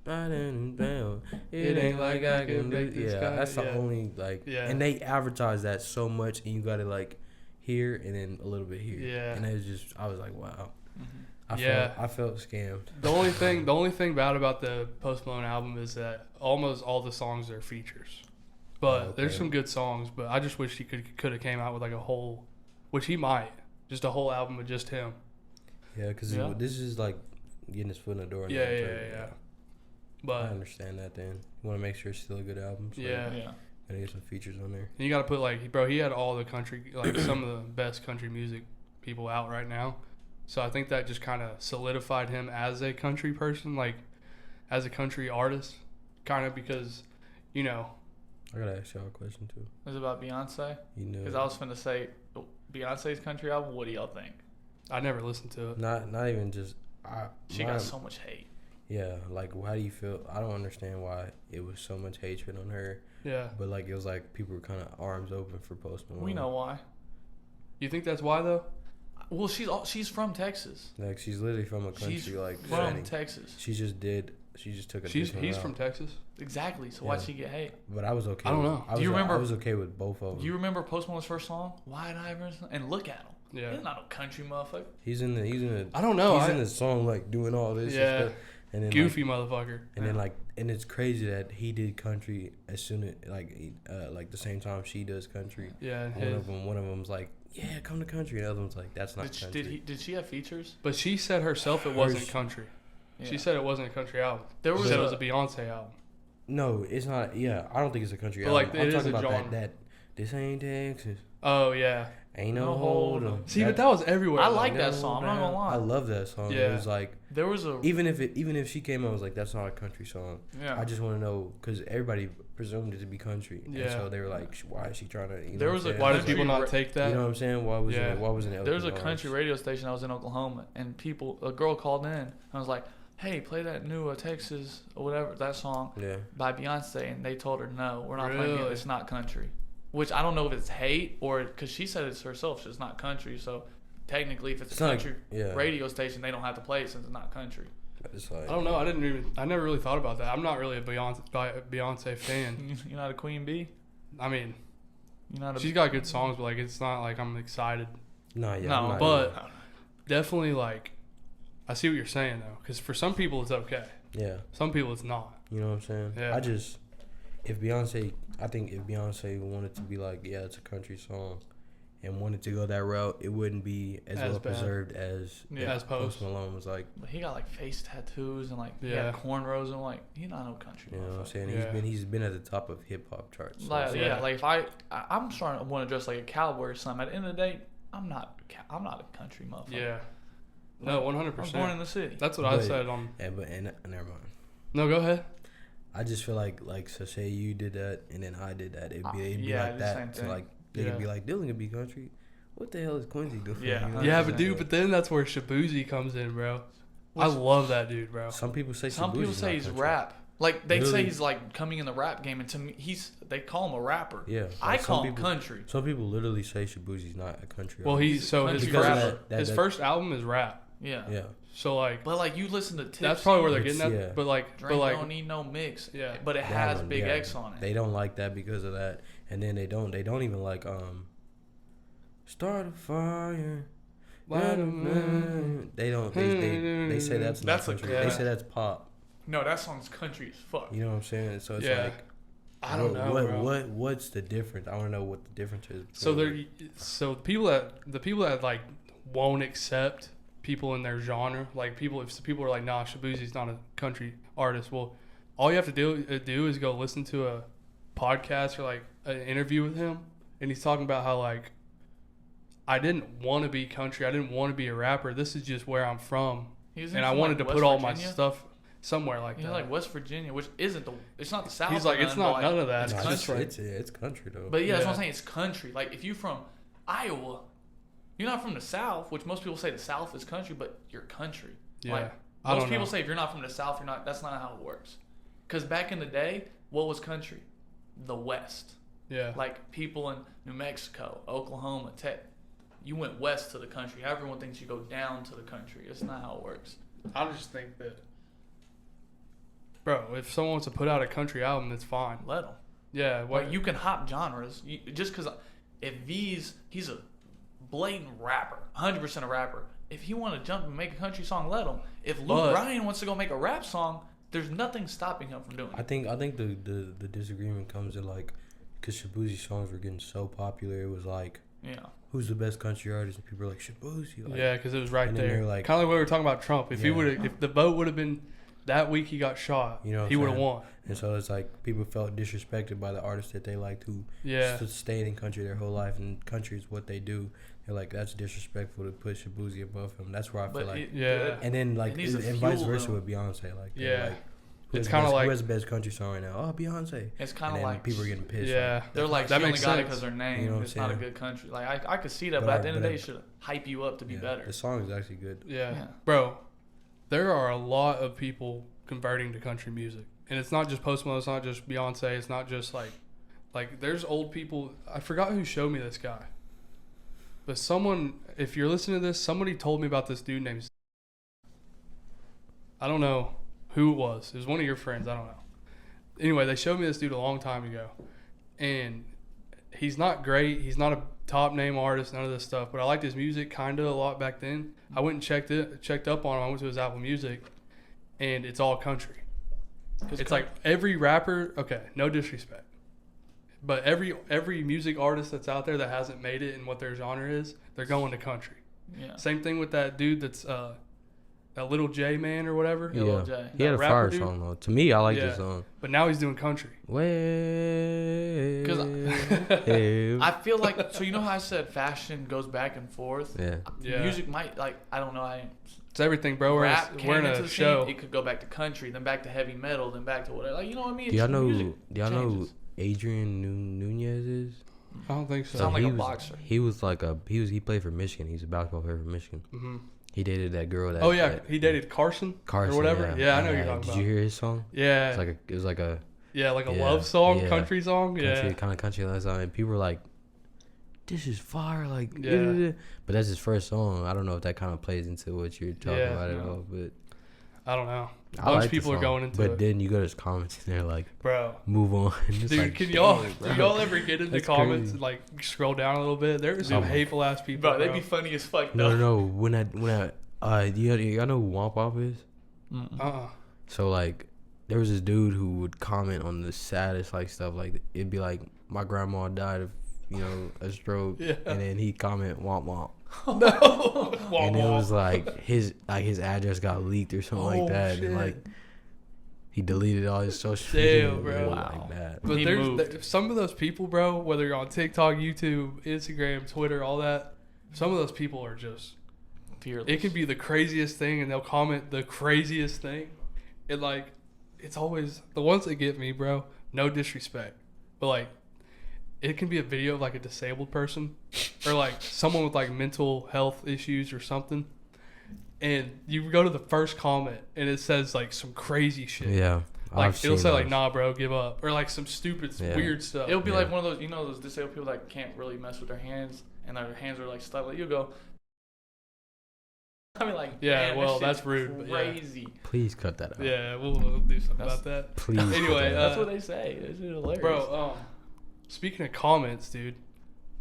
I didn't know. It ain't like I can do. this Yeah, guy- that's the yeah. only like. Yeah. And they advertise that so much, and you got to like here and then a little bit here. Yeah. And it was just, I was like, wow. Yeah. I felt scammed. The only thing bad about the Post Malone album is that almost all the songs are features. But Oh, there's okay. some good songs, but I just wish he could have came out with like a whole, which he might, just a whole album with just him. Yeah, because Yeah. this is like getting his foot in the door. Yeah. I But understand that. Then you want to make sure it's still a good album. So Yeah. Yeah. Gotta get some features on there. And you got to put like, bro, he had all the country, like some of the best country music people out right now. So I think that just kind of solidified him as a country person, like as a country artist, kind of because, you know. I gotta ask y'all a question too. Is it about Beyonce? You know, Because I was finna say Beyonce's country album. What do y'all think? I never listened to it. not even just. She got so much hate. Yeah, like how do you feel? I don't understand why it was so much hatred on her. Yeah. But like it was like people were kind of arms open for Post Malone. We know why. You think that's why though? Well, she's from Texas. Like she's literally from a country She's like from setting. Texas. She just took a He's different route. from Texas. Exactly. So why'd Yeah. she get hate? But I was okay. I don't with- know. I Do was okay with both of them. Do you remember Post Malone's first song? Wide Ivory? And look at him. Yeah. He's not no country motherfucker. He's in the. I don't know. He's in the song like doing all this. Yeah. And stuff. And then Goofy motherfucker. And then and it's crazy that he did country as soon as like the same time she does country. Yeah. And one of them's like, yeah, come to country. And the other one's like, that's not country. Did she have features? But she said herself it wasn't country. Yeah. She said it wasn't a country album. There She was said a- it was a Beyonce album. No, it's not. Yeah, I don't think it's a country But, album. like, I'm it is talking a about genre. that. This ain't Texas. Oh yeah. Ain't no No hold hold 'em. 'em. See, but that was everywhere. I though. like that song. I'm not gonna I lie. love that song. Yeah. It was like There was a even if she came out, I was like, that's not a country song. yeah. I just want to know because everybody presumed it to be country. And Yeah. so they were like, why is she trying to? You know There what was I'm a saying? Why did country people not ra- take that? You know what I'm saying? Why was Yeah. it? Why wasn't it? There was a open country bars? radio station. I was in Oklahoma, and a girl called in. And I was like, "Hey, play that new Texas or whatever that song Yeah. by Beyonce," and they told her, "No, we're not playing it. Really? It's not country." Which I don't know if it's hate or because she said it's herself. It's not country, so technically, if it's It's a not- country yeah. radio station, they don't have to play it since it's not country. It's like, I don't know. I never really thought about that. I'm not really a Beyonce fan. You're not a queen bee. I mean, You're not a. she's got good songs, but like it's not like I'm excited. No, yeah. No, I'm not but- either. Definitely like, I see what you're saying though, because for some people it's okay. Yeah. Some people it's not. You know what I'm saying? Yeah. I think if Beyonce wanted to be like, yeah, it's a country song, and wanted to go that route, it wouldn't be as As well bad. preserved as Yeah. As Post Post. Malone was like. But he got like face tattoos and like he Yeah. got cornrows and like he's not no country. You know what I'm motherfucker. saying? Yeah. He's been at the top of hip hop charts. So Like it's yeah, Yeah. like if I'm starting to want to dress like a cowboy or something. At the end of the day, I'm not a country motherfucker. Yeah. No, 100%. I was born in the city. That's what I But- said on. and never mind. No, go ahead. I just feel like so say you did that and then I did that, it'd be yeah, I like did the same that. So thing. like they Yeah. could be like Dillon could be country. What the hell is Quincy doing? Yeah. You know Yeah, what but I'm dude, saying? but then that's where Shabuzi comes in, bro. I Which- love that dude, bro. Some people say Some people Shabuzi's say not he's country. rap. Like they say Really? he's like coming in the rap game, and to me, they call him a rapper. Yeah, I like, some call him people- country. Some people literally say Shabuzi's not a country. Well, artist. he's so his Because of first that- his that- first album is rap. Yeah. yeah. So like But like you listen to Tipsy, that's probably where they're It's- getting at. yeah. But like Drink don't need no mix. Yeah. But it That has one, Big yeah. X on it. They don't like that because of that, and then they don't even like start a fire. They don't. They say that's not That's a- country. yeah. They say that's pop. No, that song's country as fuck. You know what I'm saying? So it's Yeah. like I don't know, bro. what's the difference? I want to know what the difference is. So between- the people that like won't accept people in their genre, like if people are like, nah, Shabuzi's not a country artist. Well, all you have to do is go listen to a podcast or like an interview with him, and he's talking about how like I didn't want to be country, I didn't want to be a rapper. This is just where I'm from, He's and I wanted to put all my stuff somewhere like He's that. like West Virginia, which isn't it's not the South. He's like, or it's nothing, not but, like, none of that. It's Nah, country. it's country though. But yeah, that's what I'm Yeah. saying. It's country. Like if you're from Iowa, you're not from the South, which most people say the South is country, but you're country. Yeah. Like, I most don't people know. say if you're not from the South, you're not. That's not how it works. Because back in the day, what was country? The West. Yeah. Like people in New Mexico, Oklahoma, you went west to the country. Everyone thinks you go down to the country. It's not how it works. I just think that, bro, if someone wants to put out a country album, that's fine. Let them. Yeah, Like you can hop genres. Just because if he's a blatant rapper, 100% a rapper. If he want to jump and make a country song, let him. If Luke But- Bryan wants to go make a rap song, there's nothing stopping him from doing I it. think the disagreement comes in like because Shabuzi's songs were getting so popular. It was like, Yeah. who's the best country artist? And people were like Shabuzi. Like, yeah, because it was right and then there. they're like- Kind of like we were talking about Trump. If Yeah. if the vote would have been that week he got shot, You know what he I'm would have saying? won. And so it's like people felt disrespected by the artists that they liked who Yeah. stayed in country their whole life, and country is what they do. They're like, that's disrespectful to put Shabuzi above him. That's where I feel like. Yeah. And then like, it needs to and vice fuel versa them. with Beyonce. Like, Yeah. like, It's kind of like, who has the best country song right now? Oh, Beyonce. It's kind And of then like people are getting pissed. yeah. they're like, That she only makes got it sense. because her name. You know what It's I'm not a saying? good country. Like I could see that, But but I- at the end of but the I- day, it should hype you up to be Yeah, better. the song is actually good. Yeah. Yeah. Bro, there are a lot of people converting to country music. And it's not just Post Malone, it's not just Beyonce, it's not just like there's old people. I forgot who showed me this guy. But someone, if you're listening to this, somebody told me about this dude named, I don't know who it was. It was one of your friends, I don't know. Anyway, they showed me this dude a long time ago. And he's not great. He's not a top name artist, none of this stuff. But I liked his music kind of a lot back then. I went and checked up on him. I went to his Apple Music, and it's all country. It's like every rapper. Okay, no disrespect, but every music artist that's out there that hasn't made it in what their genre is, they're going to country. Yeah. Same thing with that dude that's that Little J man or whatever. Yeah. Lil J. He had a That rapper fire dude? song though. To me, I like Yeah. this song. But now he's doing country. Way. 'Cause Hey. I feel like, so you know how I said fashion goes back and forth? Yeah. Yeah. Music might, like, I don't know, It's everything, bro. rap We're came in into a the show. scene, it could go back to country, then back to heavy metal, then back to whatever. Like, you know what I mean? Do y'all It's know? music Do y'all know changes. Adrian Nunez is? I don't think so. Sound like he a was, boxer. He was like he played for Michigan. He's a basketball player for Michigan. hmm He dated that girl that. Oh yeah, that- he dated Carson Carson or whatever. Yeah, I know who you're And, talking Did about. you hear his song? Yeah, It was like a yeah, like a yeah, love song, yeah. country song. country Yeah, kind of country love song, and people were like, "This is fire!" Like, Yeah. But that's his first song. I don't know if that kind of plays into what you're talking Yeah, about at no. all, but I don't know. A I bunch like of the people are song. going into But it, then you go to his comments and they're like, bro. "Move on." And it's Dude, like, can y'all dang, do bro. y'all ever get into That's comments crazy. and like scroll down a little bit? There were some Oh my- hateful ass people, Bro, bro. they'd be funny as fuck, No, though. no. When y'all know who Womp Womp is? Uh-uh. So like, there was this dude who would comment on the saddest like stuff. Like it'd be like, my grandma died of, a stroke, Yeah. and then he'd comment Womp Womp, No. and it was like his address got leaked or something Oh, like that, shit. and like he deleted all his social Damn, media. bro. It was Wow. like that. But He moved. there's some of those people, bro. Whether you're on TikTok, YouTube, Instagram, Twitter, all that. Some of those people are just. Fearless. It can be the craziest thing, and they'll comment the craziest thing. And like, it's always the ones that get me, bro. No disrespect, but like, it can be a video of like a disabled person, or like someone with like mental health issues or something. And you go to the first comment, and it says like some crazy shit. Yeah, Like I've it'll seen say like, those. "Nah, bro, give up," or like some stupid, Yeah. weird stuff. It'll be Yeah. like one of those, those disabled people that can't really mess with their hands, and their hands are like stuck. Like, you'll go. I mean, like, Yeah, man, well, that that's shit's rude, but yeah. Crazy. Please cut that out. Yeah, we'll do something That's- about that. Please. cut Anyway, that out. That's what they say. It's hilarious. Bro, speaking of comments, dude,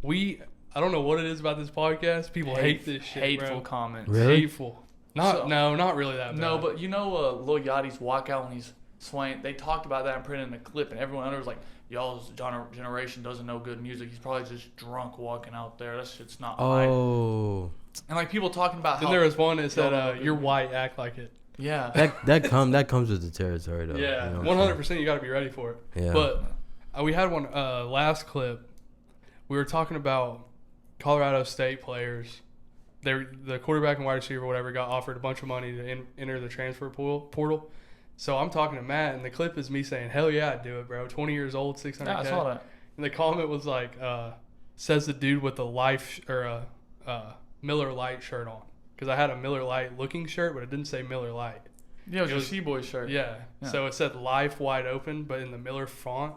I don't know what it is about this podcast. People hate this shit, Hateful bro. comments. Really? Hateful. Not really that bad. No, but Lil Yachty's walkout when he's swaying. They talked about that and put it in a clip, and everyone under was like, "Y'all's generation doesn't know good music. He's probably just drunk walking out there. That shit's not right." Oh, And like people talking about then how there was one that Y'all know said, good "You're music. white, act like it." yeah. that comes with the territory though. Yeah, you know what I'm 100%. You got to be ready for it. saying? Yeah. But we had one last clip. We were talking about Colorado State players. The quarterback and wide receiver, whatever, got offered a bunch of money to enter the transfer portal. So I'm talking to Matt, and the clip is me saying, "Hell yeah, I'd do it, bro. 20 years old, 600K." Yeah, I saw that. And the comment was like, says the dude with the Miller Lite shirt on. Because I had a Miller Lite looking shirt, but it didn't say Miller Lite. Yeah, it was It your was- C-Boy shirt. Yeah. Yeah. So it said Life Wide Open, but in the Miller font.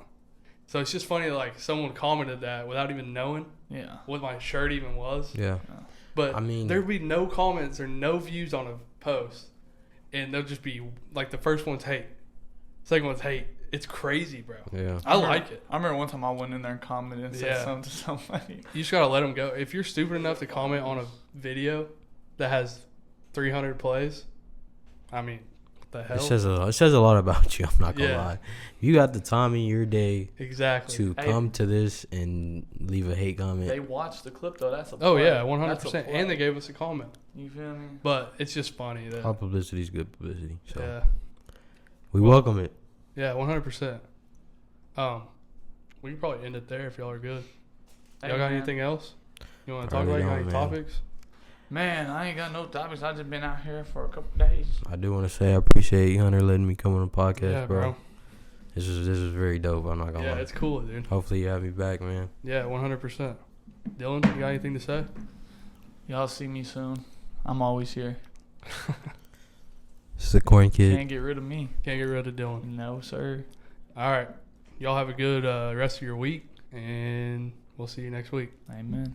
So it's just funny, like, someone commented that without even knowing Yeah. what my shirt even was. yeah. But I mean- there'd be no comments or no views on a post. And they'll just be, like, the first one's hate. Second one's hate. It's crazy, bro. Yeah. I like it. I remember one time I went in there and commented and said Yeah. something to somebody. You just gotta let them go. If you're stupid enough to comment on a video that has 300 plays, I mean, what the hell? It says a lot about you. I'm not gonna Yeah. lie. You got the time in your day Exactly. to Hey. come to this and leave a hate comment. They watched the clip though. That's a Oh play. yeah, That's a 100%. And they play. gave us a comment. You feel me? But it's just funny that All publicity is good publicity. So yeah. We welcome it. Yeah, 100%. We can probably end it there if y'all are good. Hey, Y'all got man. anything else you want to talk Probably about? You got don't, any man. topics? Man, I ain't got no topics. I just been out here for a couple days. I do want to say I appreciate you, Hunter, letting me come on the podcast, Yeah, bro. bro. This is very dope. I'm not gonna Yeah, lie. it's cool, dude. Hopefully you have me back, man. Yeah, 100%. Dylan, you got anything to say? Y'all see me soon. I'm always here. It's the corn kid. Can't get rid of me. Can't get rid of Dylan. No, sir. All right. Y'all have a good rest of your week, and we'll see you next week. Amen.